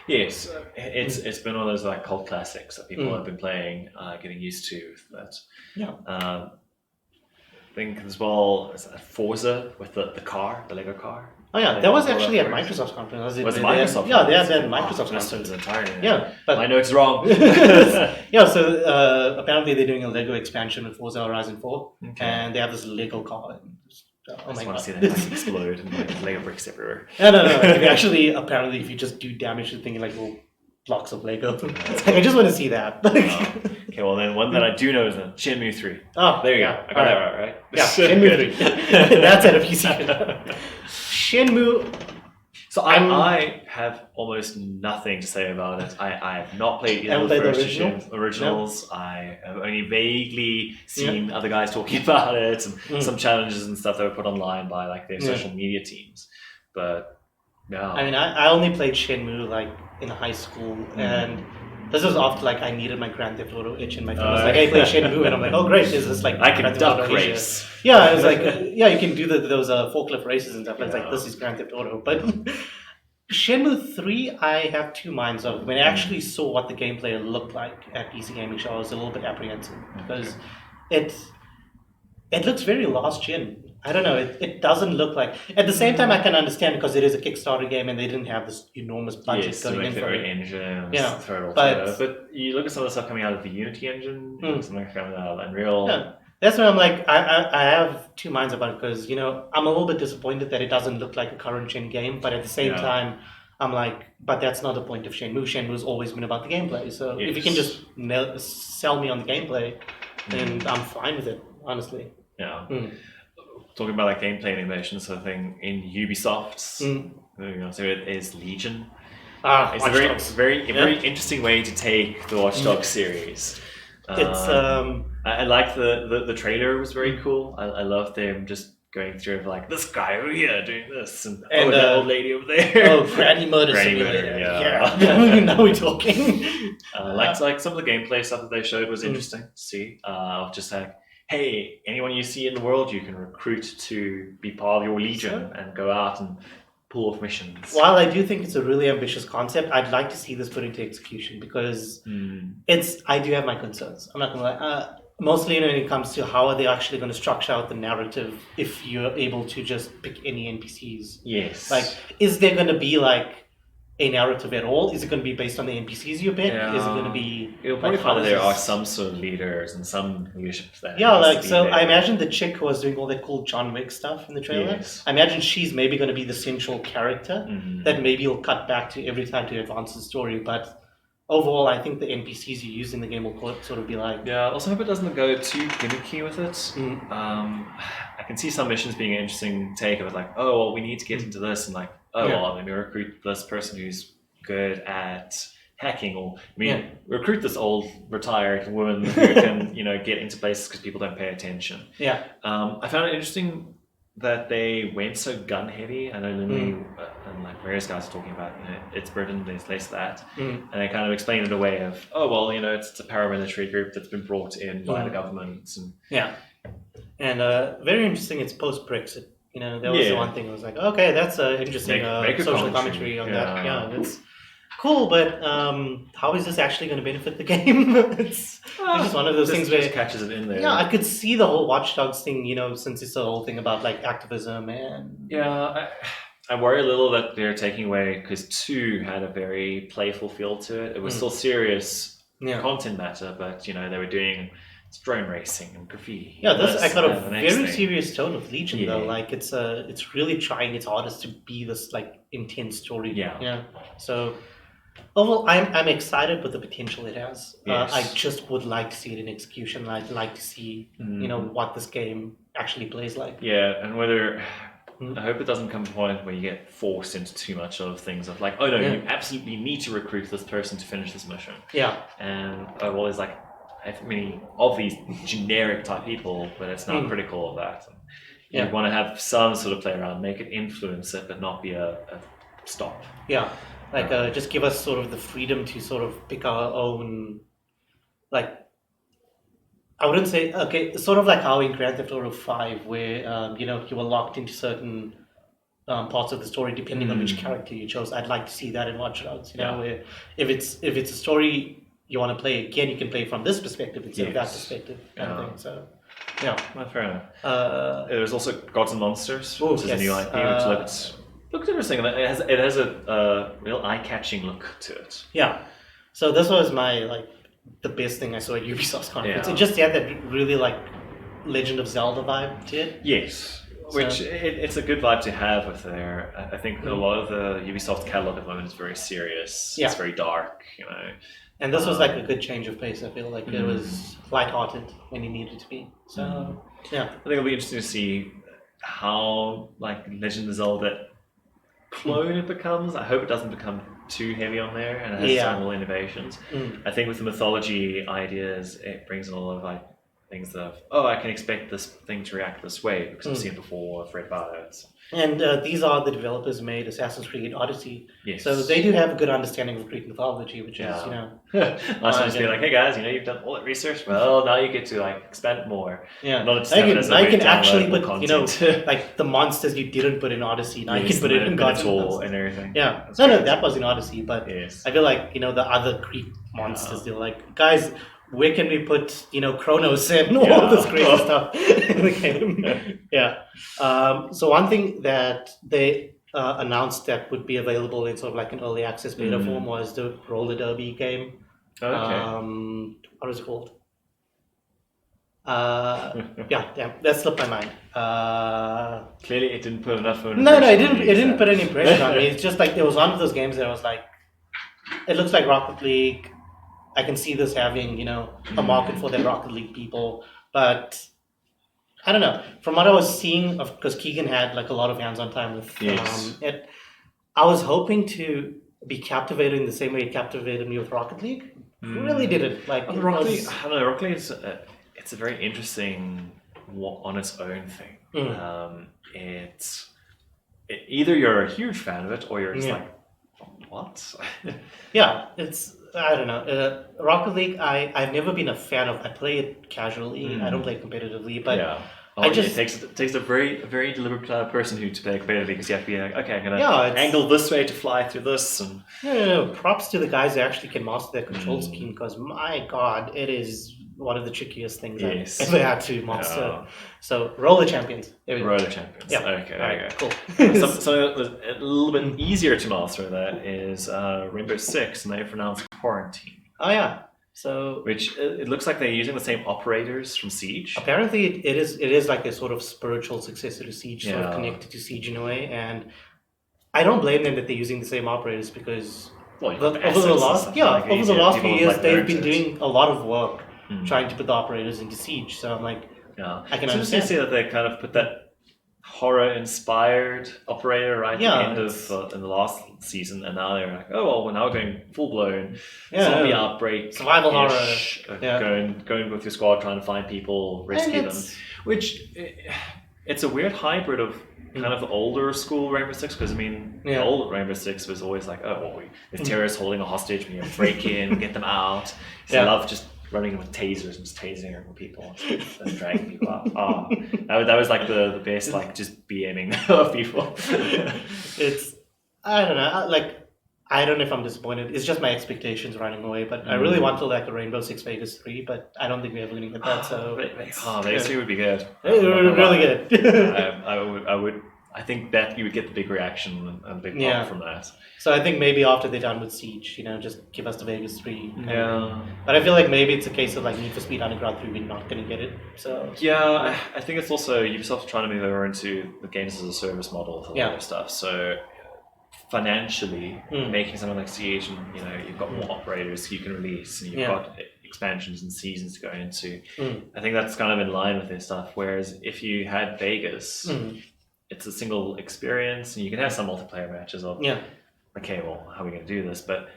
Yes, it's been one of those like cult classics that people have been playing, getting used to. That I think as well as Forza with the car, the Lego car. Oh yeah, that was actually at Microsoft's conference. Was it Microsoft? Yeah, they had that at Microsoft's conference. Entirely. Yeah, but I know it's wrong. So apparently they're doing a Lego expansion with Forza Horizon 4, and they have this Lego car. I just want to see that like explode and like Lego bricks everywhere. No. Actually, apparently, if you just do damage to the thing, like little blocks of Lego. I just want to see that. Okay, well then one that I do know is Shenmue 3. Oh, there you go. I got that right? Yeah, Shenmue 3. That's at a PC. Shenmue. So I have almost nothing to say about it. I have not played either of the first originals. No. I have only vaguely seen other guys talking about it and some challenges and stuff that were put online by like their social media teams. But no. I mean, I only played Shenmue like in high school, and this was after like I needed my Grand Theft Auto itch in my phone. Like I play Shenmue, and I'm like, oh great, is this like I can duck race? Yeah, I was like, you can do those forklift races and stuff. It's like this is Grand Theft Auto, but Shenmue 3, I have two minds of. When I actually saw what the gameplay looked like at PC Gaming Show, I was a little bit apprehensive because it looks very last gen. I don't know. It doesn't look like. At the same time, I can understand because it is a Kickstarter game and they didn't have this enormous budget going in for it. Engine, but you look at some of the stuff coming out of the Unity engine, something coming out of Unreal. Yeah. That's why I'm like, I have two minds about it because, I'm a little bit disappointed that it doesn't look like a current gen game, but at the same time, I'm like, but that's not the point of Shenmue. Shenmue's always been about the gameplay. So if you can just sell me on the gameplay, then I'm fine with it, honestly. Yeah. Talking about like gameplay animation sort of thing in Ubisoft's, so it is Legion. It's a very interesting way to take the Watch Dogs series. I like the trailer was very cool. I love them just going through like this guy over here doing this and that old lady over there. Oh, Granny Murder Simulator. Yeah. Now we're talking. Like some of the gameplay stuff that they showed was interesting to see. Just like, hey, anyone you see in the world, you can recruit to be part of your Legion and go out and pull off missions. While I do think it's a really ambitious concept, I'd like to see this put into execution because I do have my concerns. I'm not going to lie. Mostly when it comes to how are they actually going to structure out the narrative if you're able to just pick any NPCs. Yes. Like, is there going to be like a narrative at all? Is it going to be based on the NPCs you pick? Is it going to be... It'll probably find that there are some sort of leaders and some leadership that I imagine the chick who was doing all that cool John Wick stuff in the trailer, I imagine she's maybe going to be the central character that maybe will cut back to every time to advance the story, but overall, I think the NPCs you use in the game will sort of be like... Yeah, I also hope it doesn't go too gimmicky with it. I can see some missions being an interesting take of it, like, oh, well, we need to get into this, and like, well, maybe recruit this person who's good at hacking, or recruit this old retired woman who can, get into places because people don't pay attention. Yeah. I found it interesting that they went so gun heavy. I know Lindley and like various guys are talking about, it's Britain, there's less of that. And they kind of explain it away of, oh, well, it's a paramilitary group that's been brought in by the government. And And very interesting, it's post-Brexit. That was the one thing. I was like, okay, that's an interesting Make a social commentary on that. Yeah, it's cool, but how is this actually going to benefit the game? it's just one of those things where just catches it in there. Yeah, I could see the whole Watch Dogs thing, since it's the whole thing about like activism and I worry a little that they're taking away, because 2 had a very playful feel to it. It was still serious content matter, but they were doing drone racing and graffiti. Yeah, I got a very serious tone of Legion though. Like it's really trying its hardest to be this like intense story. Yeah. So overall, I'm excited with the potential it has. Yes. I just would like to see it in execution. I'd like to see what this game actually plays like. Yeah, and whether I hope it doesn't come to a point where you get forced into too much of things of like, oh no, you absolutely need to recruit this person to finish this mission. Yeah. And there's like many of these generic type people, but it's not critical of that. You want to have some sort of play around, make it influence it, but not be a stop. Yeah, like just give us sort of the freedom to sort of pick our own, like, I wouldn't say, sort of like how in Grand Theft Auto 5, where, you were locked into certain parts of the story depending on which character you chose. I'd like to see that in Watch Dogs, where if it's a story you want to play again, you can play from this perspective instead of that perspective, kind of thing. So, fair enough. There's also Gods and Monsters, which is a new IP, which looks interesting. It has a real eye-catching look to it. Yeah. So this was the best thing I saw at Ubisoft's conference. It just had that really Legend of Zelda vibe to it. Yes. Which it's a good vibe to have with there. I think a lot of the Ubisoft catalog at the moment is very serious. It's very dark, And this was a good change of pace. I feel like it was lighthearted when it needed to be. So yeah, I think it'll be interesting to see how Legend of Zelda clone it becomes. I hope it doesn't become too heavy on there and it has some more innovations. I think with the mythology ideas, it brings in a lot of things that I can expect this thing to react this way because I've seen it before, I've read about it. And these are the developers who made Assassin's Creed Odyssey. Yes. So they do have a good understanding of Greek mythology, which is, Last time just be like, hey guys, you've done all that research. Well, now you get to expand it more. Yeah. Not just now you can actually put, content. the monsters you didn't put in Odyssey. Now you can put it in Gods and everything. Yeah. No, that was in Odyssey, but I feel like, the other Greek monsters, they're like, guys, where can we put, Kronos and all this crazy stuff in the game? So one thing that they announced that would be available in sort of an early access beta form was the roller derby game. Okay. What is it called? That slipped my mind. Clearly it didn't put enough of an No, it didn't put any impression on me. It's just it was one of those games that I was like, it looks like Rocket League. I can see this having, a market for the Rocket League people, but I don't know. From what I was seeing, because Keegan had a lot of hands-on time with it, I was hoping to be captivated in the same way it captivated me with Rocket League. Really didn't. Rocket League, I don't know. Rocket League it's a very interesting on its own thing. Either you're a huge fan of it or you're just what? I don't know. Rocket League, I've never been a fan of. I play it casually. I don't play competitively, but it takes a very, very deliberate person to play competitively because you have to be like, okay, I'm gonna angle this way to fly through this. And props to the guys who actually can master their control scheme because my God, it is one of the trickiest things I've ever had to master. Yeah. So Roller Champions. Roller Champions. Yeah. Okay, there you go. Cool. Something a little bit easier to master that is Rainbow Six, and they've announced Quarantine. Oh yeah. So which it looks like they're using the same operators from Siege. Apparently it is like a sort of spiritual successor to Siege, sort of connected to Siege in a way, and I don't blame them that they're using the same operators because over the last few years they've been doing a lot of work trying to put the operators into Siege. So I'm like, I can understand. You see that they kind of put that horror-inspired operator right at the end of in the last season, and now they're like, now we're going full-blown zombie outbreak, survival horror, going with your squad, trying to find people, rescue them. Which it's a weird hybrid of kind of the older school Rainbow Six, because I mean, the old Rainbow Six was always like, oh, well, there's terrorists holding a hostage, we need to break in, get them out. So I love just running with tasers and just tasing people and dragging people out. Oh, that was like the best, like just BMing of people. It's, I don't know, I don't know if I'm disappointed. It's just my expectations running away, but I really want to like a Rainbow Six Vegas 3, but I don't think we're ever going to get that. So Vegas 3 would be good. It would be really good. I think that you would get the big reaction and big pop from that. So I think maybe after they're done with Siege, just give us the Vegas 3. Yeah. But I feel like maybe it's a case of like Need for Speed Underground 3, we're not going to get it. So yeah, I think it's also Ubisoft trying to move over into the games as a service model for a lot of stuff. So financially, making something like Siege, and you've got more operators you can release, and you've got expansions and seasons to go into. I think that's kind of in line with this stuff. Whereas if you had Vegas, it's a single experience, and you can have some multiplayer matches of, okay, well, how are we going to do this? But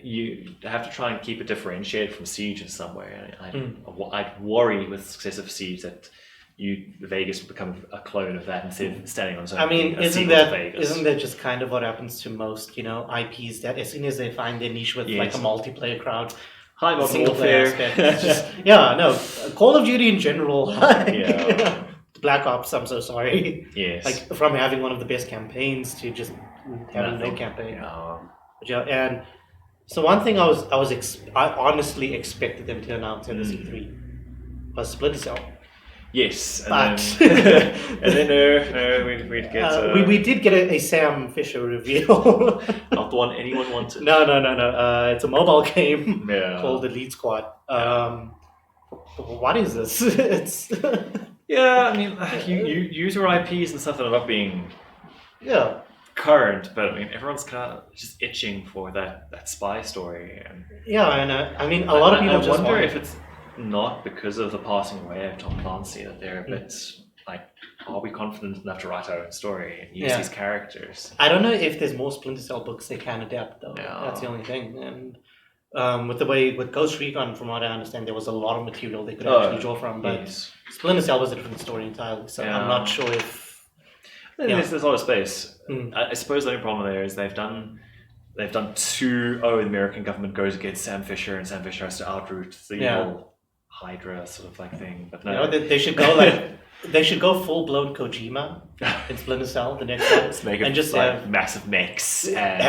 you have to try and keep it differentiated from Siege in some way. I'd worry with success of Siege that Vegas would become a clone of that instead of standing on its own. I mean, isn't that just kind of what happens to most, IPs, that as soon as they find their niche with like a multiplayer crowd, high modern warfare. Call of Duty in general. Black Ops, I'm so sorry. Yes. Like from having one of the best campaigns to just having no campaign. And so one thing I honestly expected them to announce at the C3 was Splinter Cell. Yes, but we'd get. We did get a Sam Fisher reveal. Not the one anyone wanted. No. It's a mobile game called Elite Squad. What is this? It's. Yeah, I mean, you use your IPs and stuff that are not being current, but I mean, everyone's kind of just itching for that spy story. And I mean, a lot of people just wonder if it's not because of the passing away of Tom Clancy that they're a bit like, are we confident enough to write our own story and use these characters? I don't know if there's more Splinter Cell books they can adapt though. That's the only thing. And with Ghost Recon, from what I understand, there was a lot of material they could actually draw from, but Splinter Cell was a different story entirely. So I'm not sure if there's a lot of space. I suppose the only problem there is they've done two. The American government goes against Sam Fisher, and Sam Fisher has to outroot the evil Hydra sort of like thing. But no, they should go they should go full blown Kojima in Splinter Cell the next one, and just have massive mechs and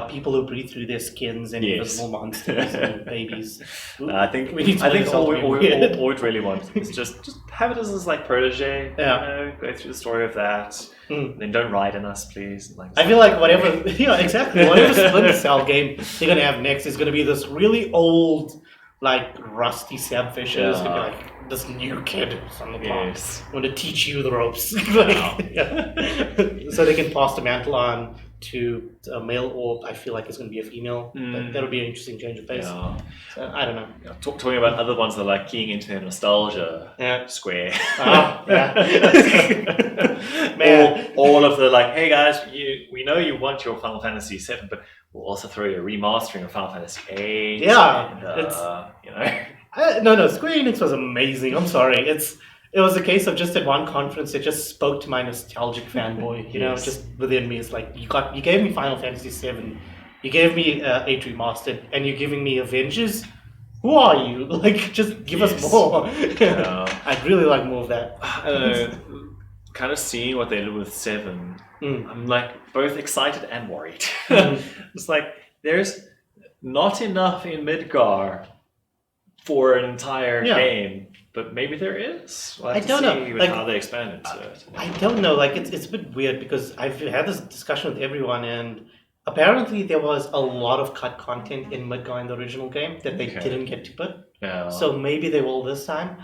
people who breathe through their skins and invisible monsters and babies. I think all we really want is just have it as this like protege. Go through the story of that. Then don't ride in us, please. I feel like whatever Splinter Cell game they're gonna have next is gonna be this really old, like rusty Sam Fisher is gonna be like this new kid on the block. I'm gonna teach you the ropes. So they can pass the mantle on to a male, or I feel like it's gonna be a female. But that'll be an interesting change of pace. So, I don't know. Talking about other ones that are like keying into their nostalgia. Square. Man. All of the like, hey guys, we know you want your Final Fantasy VII, but we'll also throw you a remastering of Final Fantasy VIII. No, Square Enix was amazing. I'm sorry. It was a case of just at one conference, it just spoke to my nostalgic fanboy, just within me. It's like, you gave me Final Fantasy VII, you gave me 8 Remastered, and you're giving me Avengers? Who are you? Like, just give us more. I'd really like more of that. Kind of seeing what they did with 7, I'm like both excited and worried. It's like, there's not enough in Midgar for an entire game, but maybe there is. We'll have to see with how they expand into it. I don't know. Like, it's a bit weird because I've had this discussion with everyone, and apparently there was a lot of cut content in Midgar in the original game that they didn't get to put. So maybe they will this time.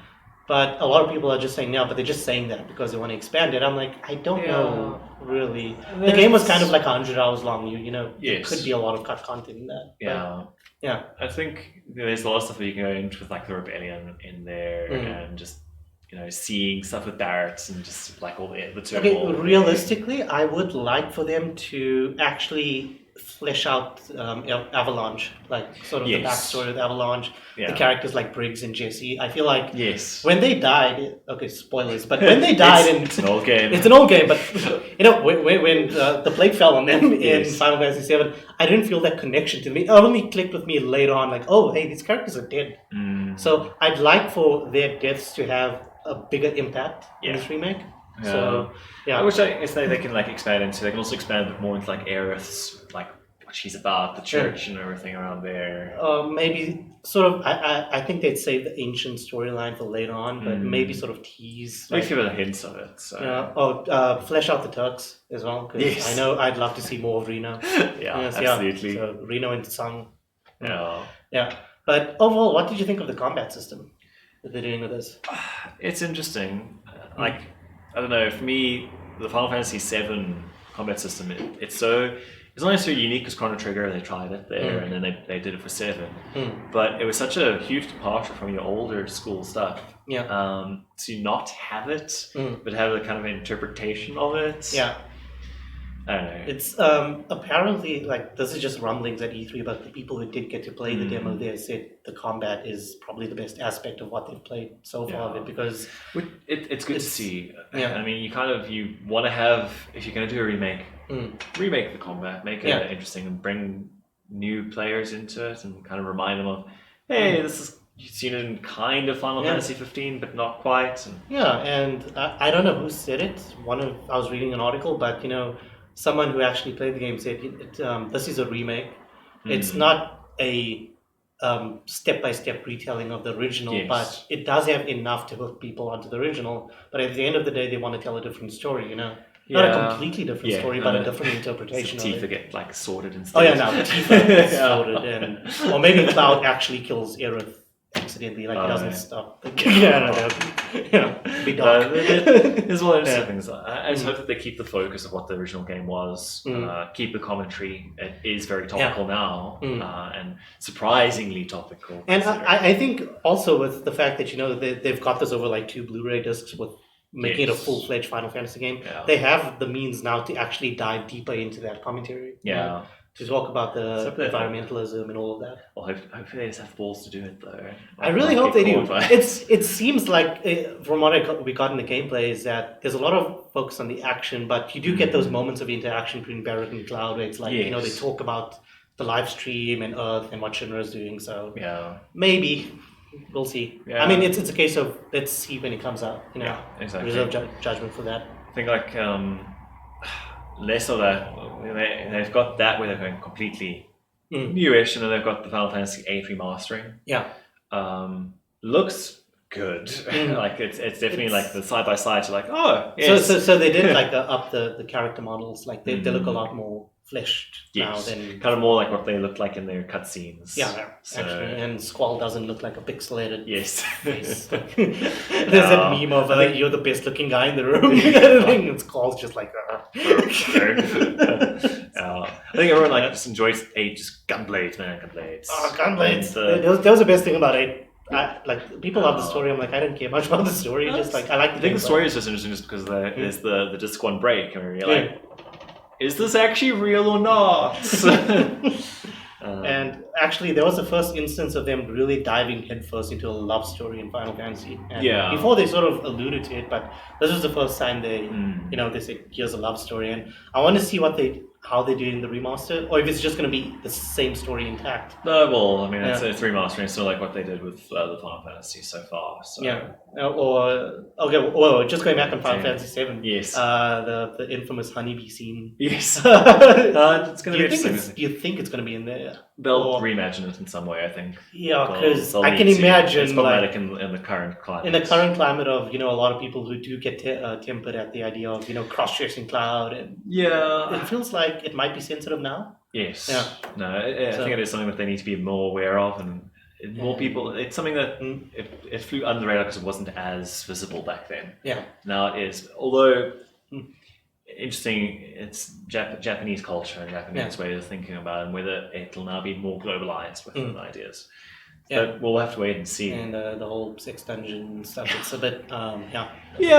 But a lot of people are just saying no, but they're just saying that because they want to expand it. I'm like, I don't know, really. The game was kind of like 100 hours long. There could be a lot of cut content in that. I think there's a lot of stuff that you can go into with like the Rebellion in there and just seeing stuff with Barretts and just like all the turmoil. Okay, realistically, I would like for them to actually flesh out Avalanche, like sort of the Yes. backstory of Avalanche, Yeah. the characters like Briggs and Jesse. I feel like Yes. when they died, okay, spoilers, but when they died, It's an old game. it's an old game, but when the plague fell on them in Yes. Final Fantasy VII, I didn't feel that connection to me. It only clicked with me later on, like, oh, hey, these characters are dead. So I'd like for their deaths to have a bigger impact in this remake. Yeah. So yeah, I wish they can like expand into. They can also expand a bit more into like Aerith's, like what she's about, the church and everything around there. maybe sort of. I think they'd save the ancient storyline for later on, but maybe sort of tease. Maybe give it a hint of it. So. Flesh out the Turks as well, because Yes. I know I'd love to see more of Reno. Yeah, Yes, absolutely. Yeah. So Reno and Tsang. Yeah. Yeah. But overall, what did you think of the combat system that they're doing with this? It's interesting. Like, I don't know, for me, the Final Fantasy VII combat system, it's only so unique as Chrono Trigger. They tried it there, and then they did it for 7. But it was such a huge departure from your older school stuff. Yeah. To not have it, but have a kind of interpretation of it. Yeah. I don't know. It's apparently, like, this is just rumblings at E3, but the people who did get to play the demo there said the combat is probably the best aspect of what they've played so far of it, because it's good to see. Yeah. I mean, you want to have, if you're going to do a remake, remake the combat, make it interesting, and bring new players into it, and kind of remind them of, hey, this is, you've seen it in kind of Final Fantasy 15, but not quite. And I don't know who said it. I was reading an article, but someone who actually played the game said this is a remake. It's not a step-by-step retelling of the original, but it does have enough to hook people onto the original. But at the end of the day, they want to tell a different story, Not a completely different story, but a different interpretation of it. Tifa get like sorted instead. Oh yeah, no, Tifa gets sorted, or maybe Cloud actually kills Aerith accidentally, like he doesn't stop. Be dark. There's one of those things. I just hope that they keep the focus of what the original game was. Keep the commentary. It is very topical now, and surprisingly topical. And I think also with the fact that they've got this over like 2 Blu-ray discs with making it a full-fledged Final Fantasy game. They have the means now to actually dive deeper into that commentary. To talk about the environmentalism and all of that. Well, hopefully they just have balls to do it, though. I really hope they do. It seems like, from what we got in the gameplay, is that there's a lot of focus on the action, but you do get those moments of interaction between Barrett and Cloud, where it's like, they talk about the live stream and Earth and what Shinra's doing, so maybe. We'll see. I mean, it's a case of, let's see when it comes out. Exactly. Reserve judgment for that. I think like... less of that. They've got that where they're going completely newish, and then they've got the Final Fantasy VIII remastering. Looks good. Like it's definitely like the side by side. You're like, oh, yes. So they did like up the character models. Like they look a lot more fleshed now than kind of more like what they looked like in their cutscenes. Actually, and Squall doesn't look like a pixelated face. There's that meme of you're the best looking guy in the room. And Squall's just like. I think everyone just enjoys 8, just gunblades, man, gunblades. Oh, gunblades! That was the best thing about 8. People love the story. I'm like, I don't care much about the story. Just like I like. I think the story is just interesting, just because there's the disc 1 break, and you're like, is this actually real or not? And actually, there was the first instance of them really diving headfirst into a love story in Final Fantasy. And before they sort of alluded to it, but this was the first time they said, here's a love story. And I want to see how they do it in the remaster, or if it's just going to be the same story intact. Well, I mean, it's remastering. It's sort of like what they did with the Final Fantasy so far. So. Just going back on Final Fantasy VII. Yes. The infamous honeybee scene. Yes. It's going to be interesting. Do you think it's going to be in there? They'll reimagine it in some way, I think. Yeah, because I can imagine it's problematic in the current climate. In the current climate of a lot of people who do get tempered at the idea of cross-dressing Cloud, and it feels like it might be sensitive now. Yes. Yeah. No, I think it is something that they need to be more aware of, and more people. It's something that it flew under the radar because it wasn't as visible back then. Yeah. Now it is, although. Interesting, it's Japanese culture and Japanese way of thinking about it, and whether it'll now be more globalized with ideas. But we'll have to wait and see. And the whole sex dungeon stuff, it's a bit, It'll be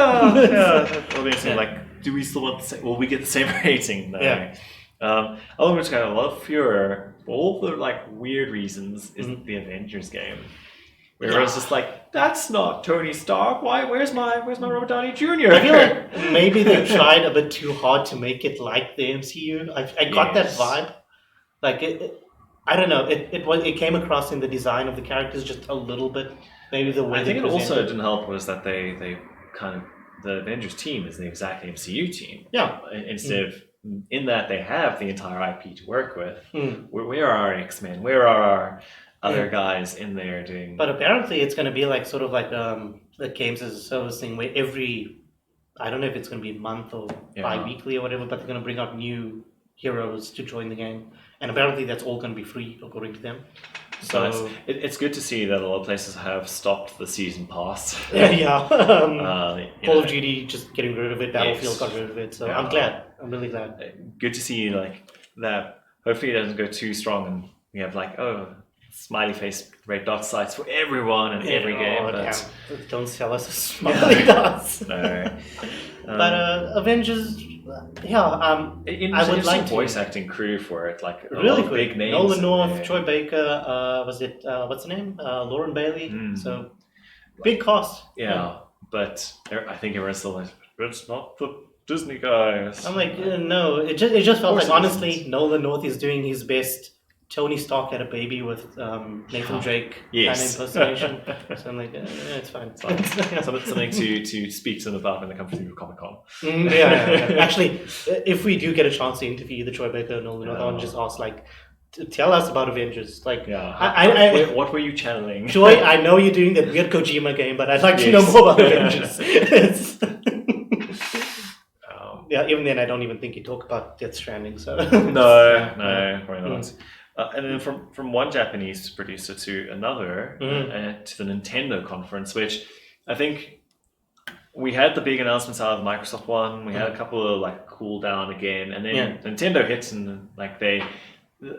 interesting, like, do we still want will we get the same rating? No. Other which I love Fuhrer for all the like weird reasons is the Avengers game. Where it's just like, that's not Tony Stark. Why? Where's my Robert Downey Jr.? I feel like maybe they tried a bit too hard to make it like the MCU. I got that vibe. Like I don't know. It came across in the design of the characters just a little bit. Maybe the way I think it also didn't help was that they kind of the Avengers team is the exact MCU team. Yeah. Instead of in that they have the entire IP to work with. Where are our X-Men? Where are our other guys in there doing? But apparently it's going to be like sort of like the games as a service thing where I don't know if it's going to be month or bi-weekly or whatever, but they're going to bring out new heroes to join the game. And apparently that's all going to be free according to them. So it's good to see that a lot of places have stopped the season pass. Call of Duty just getting rid of it. Battlefield got rid of it. So I'm glad. I'm really glad. Good to see like that. Hopefully it doesn't go too strong and we have like smiley face red dot sites for everyone and every game. But don't sell us a smiley dots. No. But Avengers. I would like voice acting crew for it, like really big names. Nolan North, Troy Baker, was it what's the name? Lauren Bailey. So big cost. But I think everyone's still like, it's not the Disney guys. I'm like, no, it just felt like honestly, Nolan North is doing his best. Tony Stark had a baby with Nathan Drake kind of impersonation. So I'm like, it's fine. Something to speak to them about when they come to Comic-Con. Actually, if we do get a chance to interview the Troy Baker and Nolan North, I want to just ask, like, tell us about Avengers. Like, what were you channeling? Troy, I know you're doing that weird Kojima game, but I'd like to know more about Avengers. Even then, I don't even think you talk about Death Stranding. So no, probably not. And then from one Japanese producer to another, to the Nintendo conference, which I think we had the big announcements out of Microsoft One. We had a couple of like cool down again, and then Nintendo hits and like they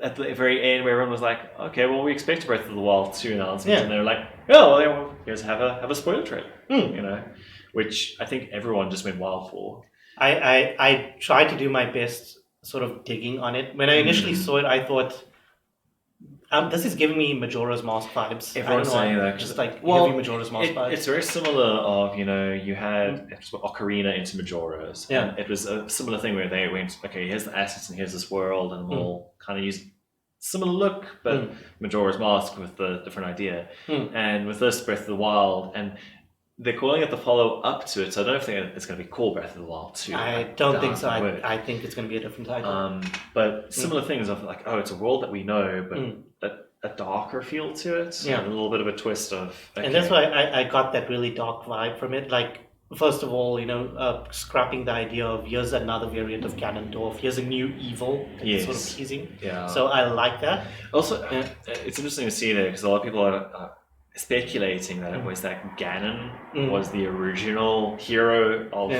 at the very end where everyone was like, okay, well we expect Breath of the Wild 2 announcements, and they're like, oh, well, here's have a spoiler trailer, you know, which I think everyone just went wild for. I tried to do my best sort of digging on it. When I initially saw it, I thought. This is giving me Majora's Mask vibes. Everyone's saying that. Just like heavy Majora's Mask vibes. It's very similar of, you had Ocarina into Majora's. Yeah. And it was a similar thing where they went, okay, here's the assets and here's this world, and we'll kind of use similar look, but Majora's Mask with the different idea. And with this, Breath of the Wild, and they're calling it the follow-up to it, so I don't think it's going to be called Breath of the Wild 2. I don't think so. I think it's going to be a different title. But similar things of like, it's a world that we know, but a darker feel to it. A little bit of a twist of... Okay. And that's why I got that really dark vibe from it. Like, first of all, scrapping the idea of here's another variant of Ganondorf, here's a new evil that he's sort of teasing. Yeah. So I like that. Also, it's interesting to see there, because a lot of people are speculating that it was that Ganon was the original hero of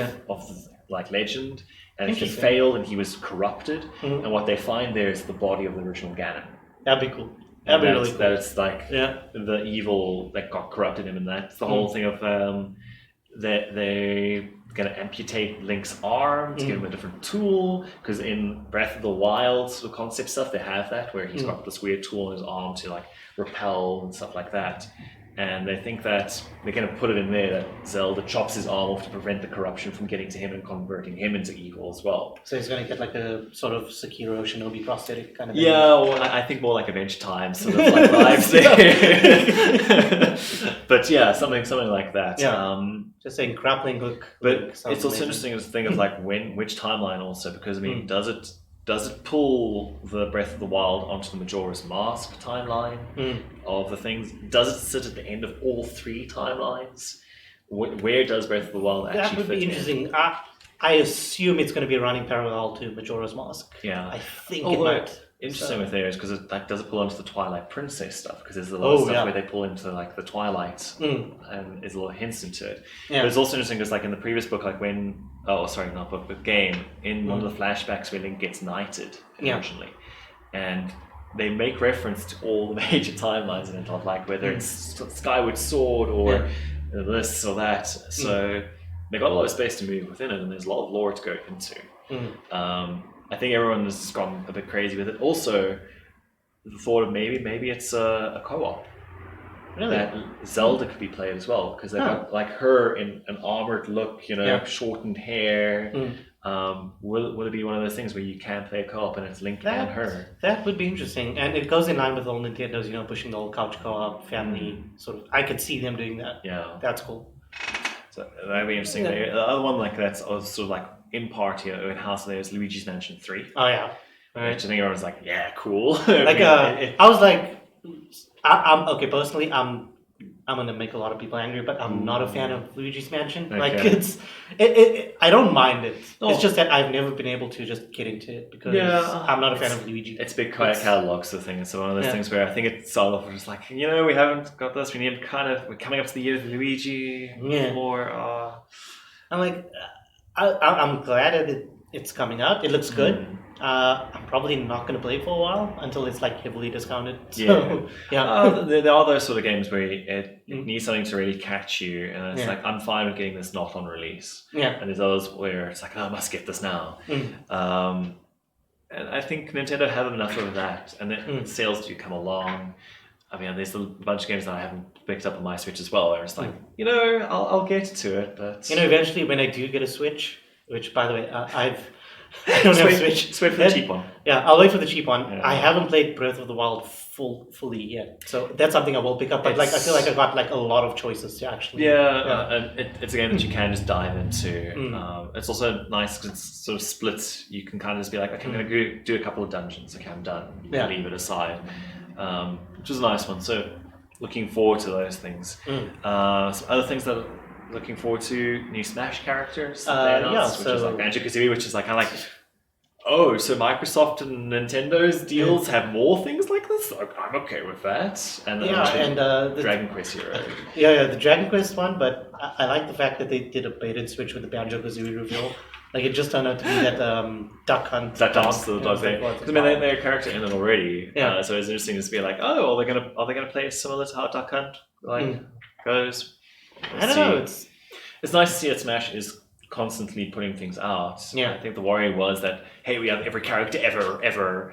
like legend, and he failed and he was corrupted, and what they find there is the body of the original Ganon. That'd be cool. That'd be really cool. That it's like the evil that got corrupted him, and that's the whole thing of that they're going to amputate Link's arm to give him a different tool, because in Breath of the Wild sort of concept stuff, they have that where he's got this weird tool in his arm to like repel and stuff like that. And they think that they're going to put it in there that Zelda chops his arm off to prevent the corruption from getting to him and converting him into evil as well. So he's going to get like a sort of Sekiro Shinobi prosthetic kind of thing. Yeah, well, I think more like Adventure Time sort of like vibes there. But yeah, something like that. Yeah. Just saying grappling hook. But it's also interesting to think of like which timeline also, because I mean, does it pull the Breath of the Wild onto the Majora's Mask timeline of the things? Does it sit at the end of all three timelines? Where does Breath of the Wild actually fit? That would be interesting. I assume it's going to be running parallel to Majora's Mask. Yeah. I think it might. Interesting with there is because does it pull onto the Twilight Princess stuff? Because there's a lot of stuff where they pull into like the Twilight and there's a lot of hints into it. Yeah. But it's also interesting because like in the previous book, like when not book but game, in one of the flashbacks where Link gets knighted originally, and they make reference to all the major timelines in it, of like whether it's Skyward Sword or this or that. So they got a lot of space to move within it, and there's a lot of lore to go into. I think everyone has gone a bit crazy with it. Also, the thought of maybe it's a co-op. Really? That Zelda could be played as well, because they've got like her in an armored look, shortened hair. Will it be one of those things where you can play a co-op and it's Link and her? That would be interesting, and it goes in line with all Nintendo's, pushing the whole couch co-op family sort of. I could see them doing that. Yeah, that's cool. So that'd be interesting. Yeah. The other one like that's also like in part in house there is Luigi's Mansion 3. Oh yeah, right. Which I think everyone's like, yeah, cool. Like I was like, I'm okay. Personally, I'm gonna make a lot of people angry, but I'm not a fan of Luigi's Mansion. Okay. Like I don't mind it. Oh. It's just that I've never been able to just get into it because I'm not a fan of Luigi. It's big catalog sort of thing. It's one of those things where I think it started off just like, we haven't got this. We're coming up to the year of Luigi. More. I'm like, I'm glad that it's coming out. It looks good. I'm probably not going to play for a while until it's like heavily discounted. So, there are those sort of games where it needs something to really catch you, and it's like, I'm fine with getting this not on release. And there's others where it's like, I must get this now. And I think Nintendo have enough of that, and then sales do come along. I mean, there's a bunch of games that I haven't picked up on my Switch as well, where it's like, I'll get to it, but eventually when I do get a Switch, which by the way, I don't have a Switch. Just wait for the cheap one. Yeah, I'll wait for the cheap one. Yeah. I haven't played Breath of the Wild fully yet, so that's something I will pick up. But I feel like I got like a lot of choices to actually. And it's a game that you can just dive into. It's also nice because it's sort of split. You can kind of just be like, okay, I'm going to go do a couple of dungeons. Okay, I'm done. You can leave it aside, which is a nice one. So looking forward to those things. Some other things that. Looking forward to new Smash characters that they announced, which is like Banjo-Kazooie, which is like kind of like, so Microsoft and Nintendo's deals have more things like this? I'm okay with that. And the Dragon Quest Hero. The Dragon Quest one, but I like the fact that they did a bait and switch with the Banjo-Kazooie reveal. Like it just turned out to be that Duck Hunt. That dog's the dog thing. Because I mean, they're a character in it already. So it's interesting to be like, are they gonna play similar to how Duck Hunt goes? I don't know. It's nice to see that Smash is constantly putting things out. I think the worry was that, hey, we have every character ever.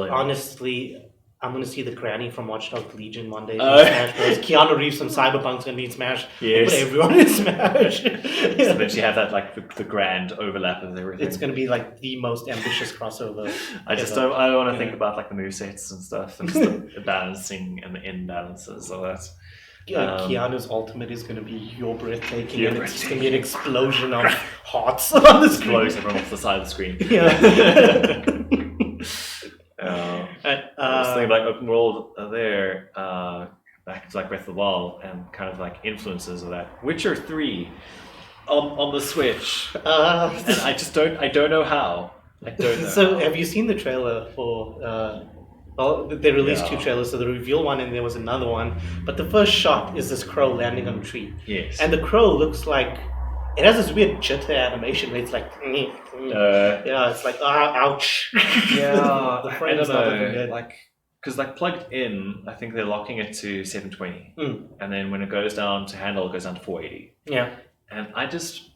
Honestly, I'm going to see the granny from Watch Dogs Legion one day in Smash Bros. Keanu Reeves from Cyberpunk's going to be in Smash. Yes. Put everyone in Smash. So then you have that like the grand overlap of everything. It's going to be like the most ambitious crossover. I don't want to think about like the movesets and stuff and just the balancing and the imbalances of that. Keanu's ultimate is going to be you're breathtaking, and it's just going to be an explosion of hearts on the screen. Blows everyone off the side of the screen. I was thinking like open world there, back to like Breath of the Wild and kind of like influences of that. Witcher 3 on the Switch, and I don't know how. I don't know. So have you seen the trailer for? They released 2 trailers, so the reveal one and there was another one. But the first shot is this crow landing on a tree. Yes. And the crow looks like it has this weird jitter animation where it's like, it's like ouch. Yeah, the frame's not looking good. Like, because like plugged in, I think they're locking it to 720, and then when it goes down to handle, it goes down to 480. Yeah. And I just,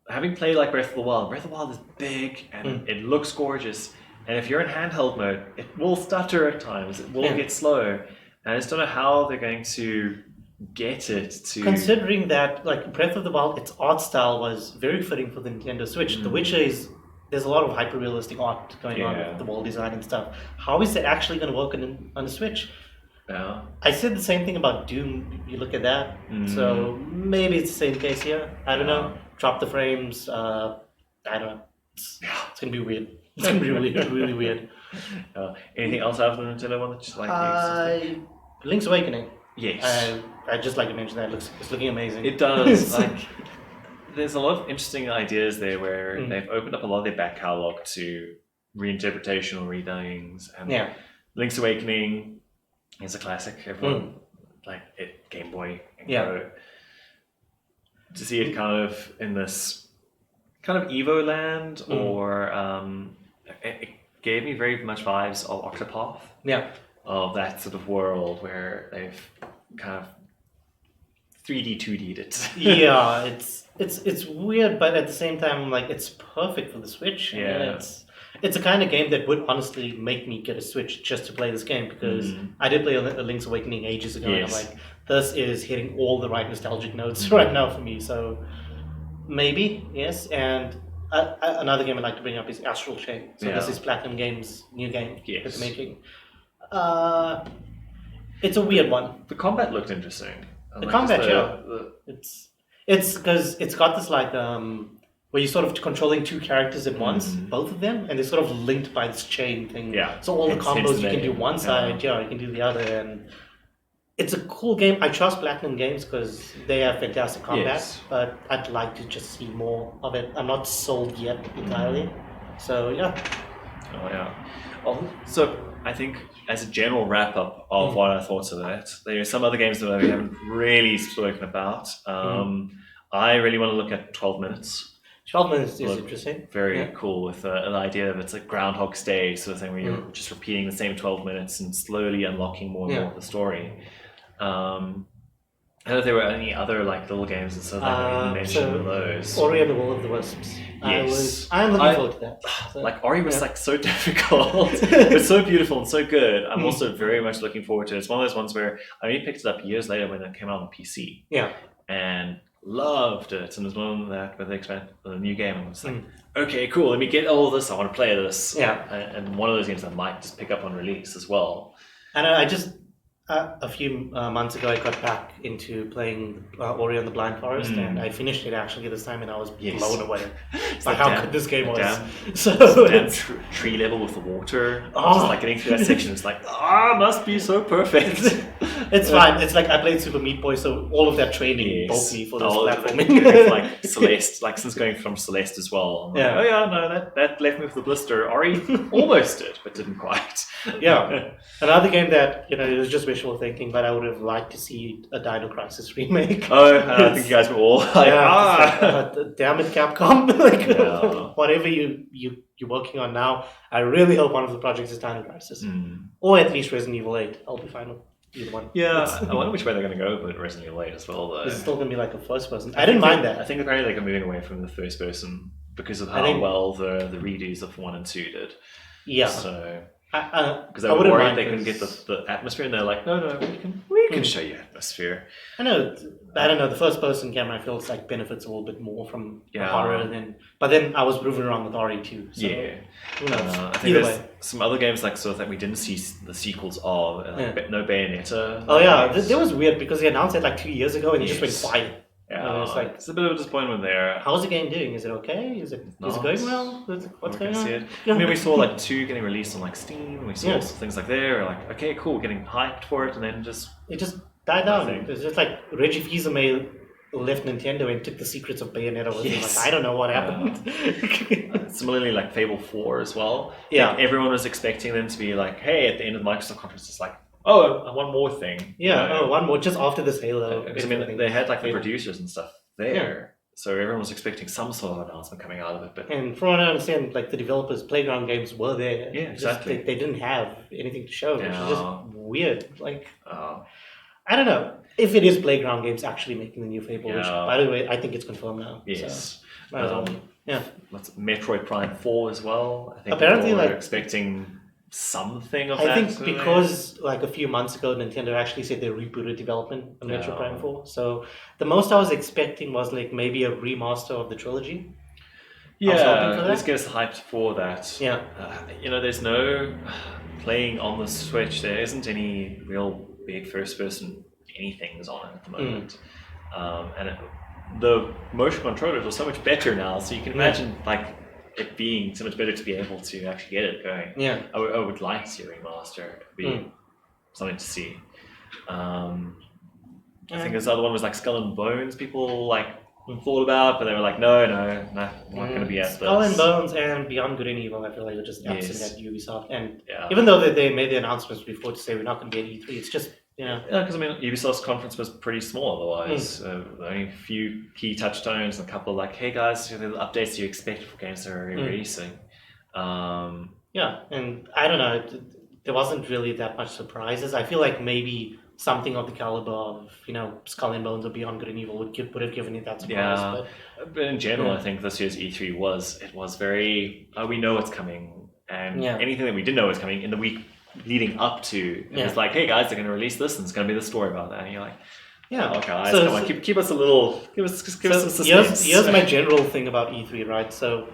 having played like Breath of the Wild is big and it looks gorgeous. And if you're in handheld mode, it will stutter at times. It will get slow. And I just don't know how they're going to get it to... Considering that, like, Breath of the Wild, its art style was very fitting for the Nintendo Switch. The Witcher is... There's a lot of hyper-realistic art going on with the wall design and stuff. How is it actually going to work on the Switch? Yeah. I said the same thing about Doom. You look at that. So maybe it's the same case here. I don't know. Drop the frames. I don't know. It's going to be weird. It's going to be really, really weird. Anything else out of the Nintendo one that you like? Link's Awakening. Yes. I'd just like to mention that. It's looking amazing. It does. There's a lot of interesting ideas there where they've opened up a lot of their back catalog to reinterpretation or redongings. And Link's Awakening is a classic. Everyone like it, Game Boy and Go. To see it kind of in this kind of Evo land, or it gave me very much vibes of Octopath. Yeah. Of that sort of world where they've kind of 3D, 2D'd it. Yeah, it's weird, but at the same time, like it's perfect for the Switch. Yeah. And it's a kind of game that would honestly make me get a Switch just to play this game because I did play a Link's Awakening ages ago, and I'm Yes. like, this is hitting all the right nostalgic notes right now for me. So maybe yes, and another game I'd like to bring up is Astral Chain. So this Yeah. is Platinum Games' new game that Yes. they're making. It's a weird one. The combat looked interesting. The combat, it's because it's got this like where you're sort of controlling two characters at once, both of them, and they're sort of linked by this chain thing. Yeah. So all the Hence combos the you can do name. one side, you can do the other, and it's a cool game. I trust Platinum Games because they have fantastic combat, Yes. but I'd like to just see more of it. I'm not sold yet entirely, so yeah. Oh yeah. So I think as a general wrap up of what I thought of it, there are some other games that we haven't really spoken about. I really want to look at 12 minutes. 12 minutes is interesting. Very cool with the idea of it's like Groundhog's Day sort of thing where you're just repeating the same 12 minutes and slowly unlocking more and more of the story. I don't know if there were any other like little games and stuff like we didn't mention those. Ori and the Will of the Wisps. Yes. I'm looking forward to that. So, like Ori was like so difficult, but so beautiful and so good. I'm also very much looking forward to it. It's one of those ones where I only picked it up years later when it came out on PC. Yeah. And loved it. And there's one that where they expanded the new game and I was like, okay, cool, let me get all this. I want to play this. Yeah. And one of those games I might just pick up on release as well. And I just a few months ago I got back into playing Ori and the Blind Forest, and I finished it actually this time, and I was blown away by how good this game was. So damn tree level with the water, just like getting through that section, it's like must be so perfect. It's fine. It's like I played Super Meat Boy, so all of that training built me for this platforming. Like Celeste, like since going from Celeste as well. Yeah. Like, no, that left me with the blister. Ori almost did, but didn't quite. Yeah. Another game that, it was just wishful thinking, but I would have liked to see a Dino Crisis remake. I think you guys were all like, damn it, Capcom. Whatever you're working on now, I really hope one of the projects is Dino Crisis. Or at least Resident Evil 8. I'll be fine with either one. Yeah, I wonder which way they're going to go with Resident Evil 8 as well, though. Is it still going to be like a first person? I didn't mind that. I think apparently they're moving away from the first person because of how well the redos of 1 and 2 did. Yeah. So... Because I were worried they couldn't get the atmosphere, and they're like, no, we can show you atmosphere. I know, I don't know, the first person camera I feel like benefits a little bit more from horror but then I was proving around with Ori too. So who knows? I think there's some other games like sort of that we didn't see the sequels of, like no Bayonetta. Oh yeah, that was weird because they announced it like 2 years ago and it just went quiet. Yeah, it's a bit of a disappointment there. How's the game doing? Is it okay? Is it going well? What's going on? I mean, we saw like 2 getting released on like Steam, and we saw things like there, like okay, cool, getting hyped for it, and then it just died down. It's just like Reggie Fils-Aimé left Nintendo and took the secrets of Bayonetta with him. Like, I don't know what happened. Similarly, like Fable 4 as well. Yeah, like, everyone was expecting them to be like, hey, at the end of the Microsoft conference, it's like, oh, one more thing. Yeah, one more, just after this Halo. Because I mean, they had like the producers and stuff there. So everyone was expecting some sort of announcement coming out of it. And from what I understand, like the developers' Playground games were there. Yeah, exactly. They didn't have anything to show, which is just weird. Like, I don't know if it is Playground games actually making the new Fable. Which, by the way, I think it's confirmed now. Yes. So, That's Metroid Prime 4 as well. I think apparently, they're expecting something of that. I think because like a few months ago, Nintendo actually said they rebooted development on Metroid Prime 4. So the most I was expecting was like maybe a remaster of the trilogy. Yeah, let's get us hyped for that. Yeah. There's no playing on the Switch. There isn't any real big first-person anythings on it at the moment. And the motion controllers are so much better now, so you can imagine like it being so much better to be able to actually get it going. Yeah, I would like to see a remaster. It'd be something to see. I think this other one was like Skull and Bones. People like thought about, but they were like, no, not going to be at Skull and Bones and Beyond Good and Evil. I feel like they're just absent at Ubisoft. And even though they made the announcements before to say we're not going to be at E3, it's just because I mean Ubisoft's conference was pretty small otherwise. Only a few key touchstones and a couple of like, hey guys, the updates you expect for games that are releasing. And I don't know, there wasn't really that much surprises. I feel like maybe something of the caliber of, Skull and Bones or Beyond Good and Evil would have given it that surprise. Yeah, but in general, I think this year's E3 was very. We know it's coming, and anything that we didn't know was coming in the week leading up to, it was like, hey guys, they're going to release this, and it's going to be the story about that. And you're like, oh, guys, come on, keep us a little, give us some suspense. Here's my general thing about E3, right? So,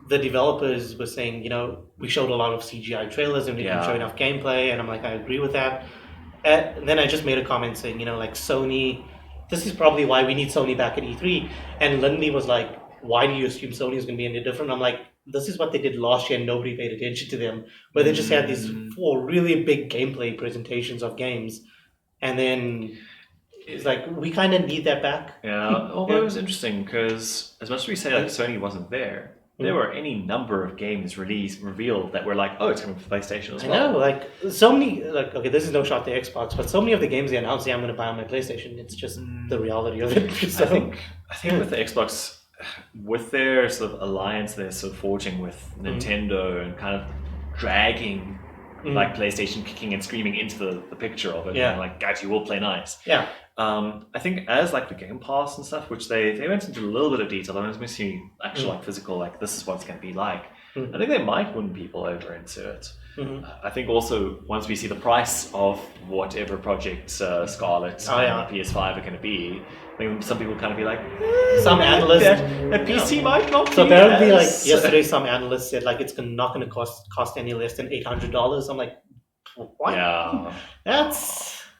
the developers were saying, we showed a lot of CGI trailers and we didn't show enough gameplay, and I'm like, I agree with that. And then I just made a comment saying, like Sony, this is probably why we need Sony back at E3. And Lindley was like, why do you assume Sony is going to be any different? I'm like, this is what they did last year and nobody paid attention to them, where they just had these 4 really big gameplay presentations of games. And then it's like, we kind of need that back. Yeah, although it was interesting because as much as we say like Sony wasn't there, there were any number of games revealed that were like, oh, it's coming for PlayStation as well. I know, like, so many, okay, this is no shot to Xbox, but so many of the games they announced, I'm going to buy on my PlayStation. It's just the reality of it. So, I think with the Xbox, with their sort of alliance they're sort of forging with Nintendo and kind of dragging like PlayStation kicking and screaming into the picture of it, and like, guys, you will play nice. Yeah. I think as like the Game Pass and stuff, which they went into a little bit of detail, I was going to see actual like physical, like this is what it's going to be like. I think they might win people over into it. I think also once we see the price of whatever Project Scarlet and PS5 are going to be, I think some people kind of be like, some analysts, a PC might not. So apparently, like yesterday, some analysts said like it's not going to cost any less than $800. I'm like, what? Yeah,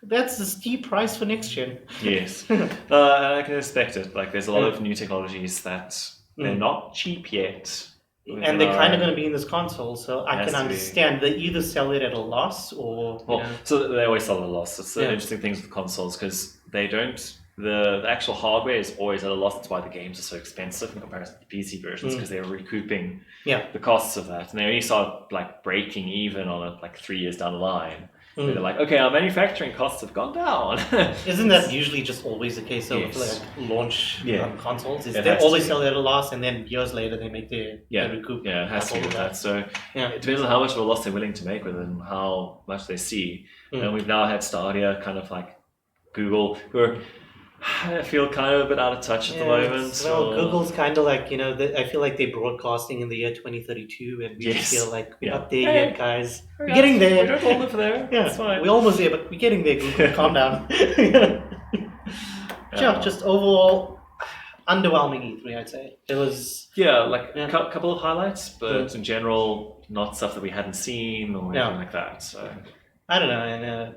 that's a steep price for next gen. Yes, I can expect it. Like, there's a lot of new technologies that they're not cheap yet. And they're kind of going to be in this console, so I can understand. They either sell it at a loss or... So they always sell at a loss. It's the interesting things with consoles, because they don't... The actual hardware is always at a loss. That's why the games are so expensive in comparison to PC versions, because they're recouping the costs of that. And they only start like breaking even on it like 3 years down the line. Where they're like, okay, our manufacturing costs have gone down. Isn't that usually just always the case of like launch consoles? They always sell at a loss, and then years later they make their recoup. Yeah, it has to be with that. So it depends on how much of a loss they're willing to make with it and how much they see. And we've now had Stadia, kind of like Google, who are, I feel, kind of a bit out of touch at the moment. Well, Google's kind of like, I feel like they're broadcasting in the year 2032, and we just feel like we're not there yet, guys. We're getting there. We don't all live there. It's fine. We're almost there, but we're getting there, Google. Calm down. Just overall, underwhelming E3, I'd say. It was... a couple of highlights, but in general, not stuff that we hadn't seen or anything like that. So I don't know, and...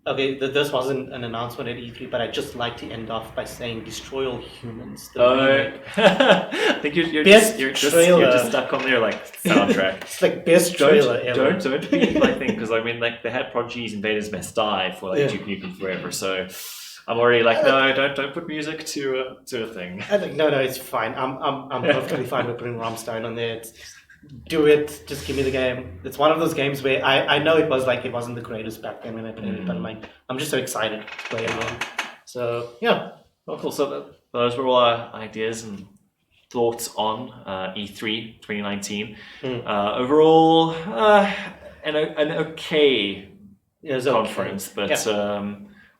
Okay, this wasn't an announcement at E3, but I'd just like to end off by saying Destroy All Humans. I think you're just stuck on their like soundtrack. It's like best trailer ever. Don't be my thing, because I mean, like, they had Prodigy's Invaders Must Die for like Duke Nukem Forever, so I'm already like, no, don't put music to a thing. I think no, it's fine. I'm perfectly fine with putting Rammstein on there. Do it. Just give me the game. It's one of those games where I know it wasn't the greatest back then when I played it, but I'm just so excited to play it again. So yeah. Well, cool. So those were all our ideas and thoughts on E3 2019. Overall, an okay conference, but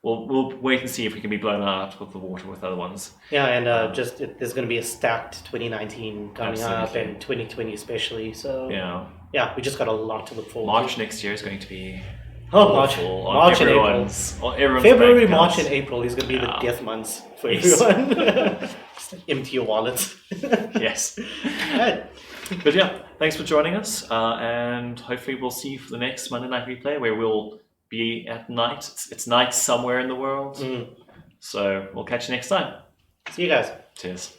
we'll wait and see if we can be blown out with the water with other ones. Yeah, and there's going to be a stacked 2019 coming up, and 2020 especially. So we just got a lot to look forward to. March next year is going to be March and April. February, March, and April is going to be the death months for everyone. Just like empty your wallets. Yes. But thanks for joining us, and hopefully we'll see you for the next Monday Night Replay, where we'll be at night. It's night somewhere in the world. So we'll catch you next time. See you guys. Cheers.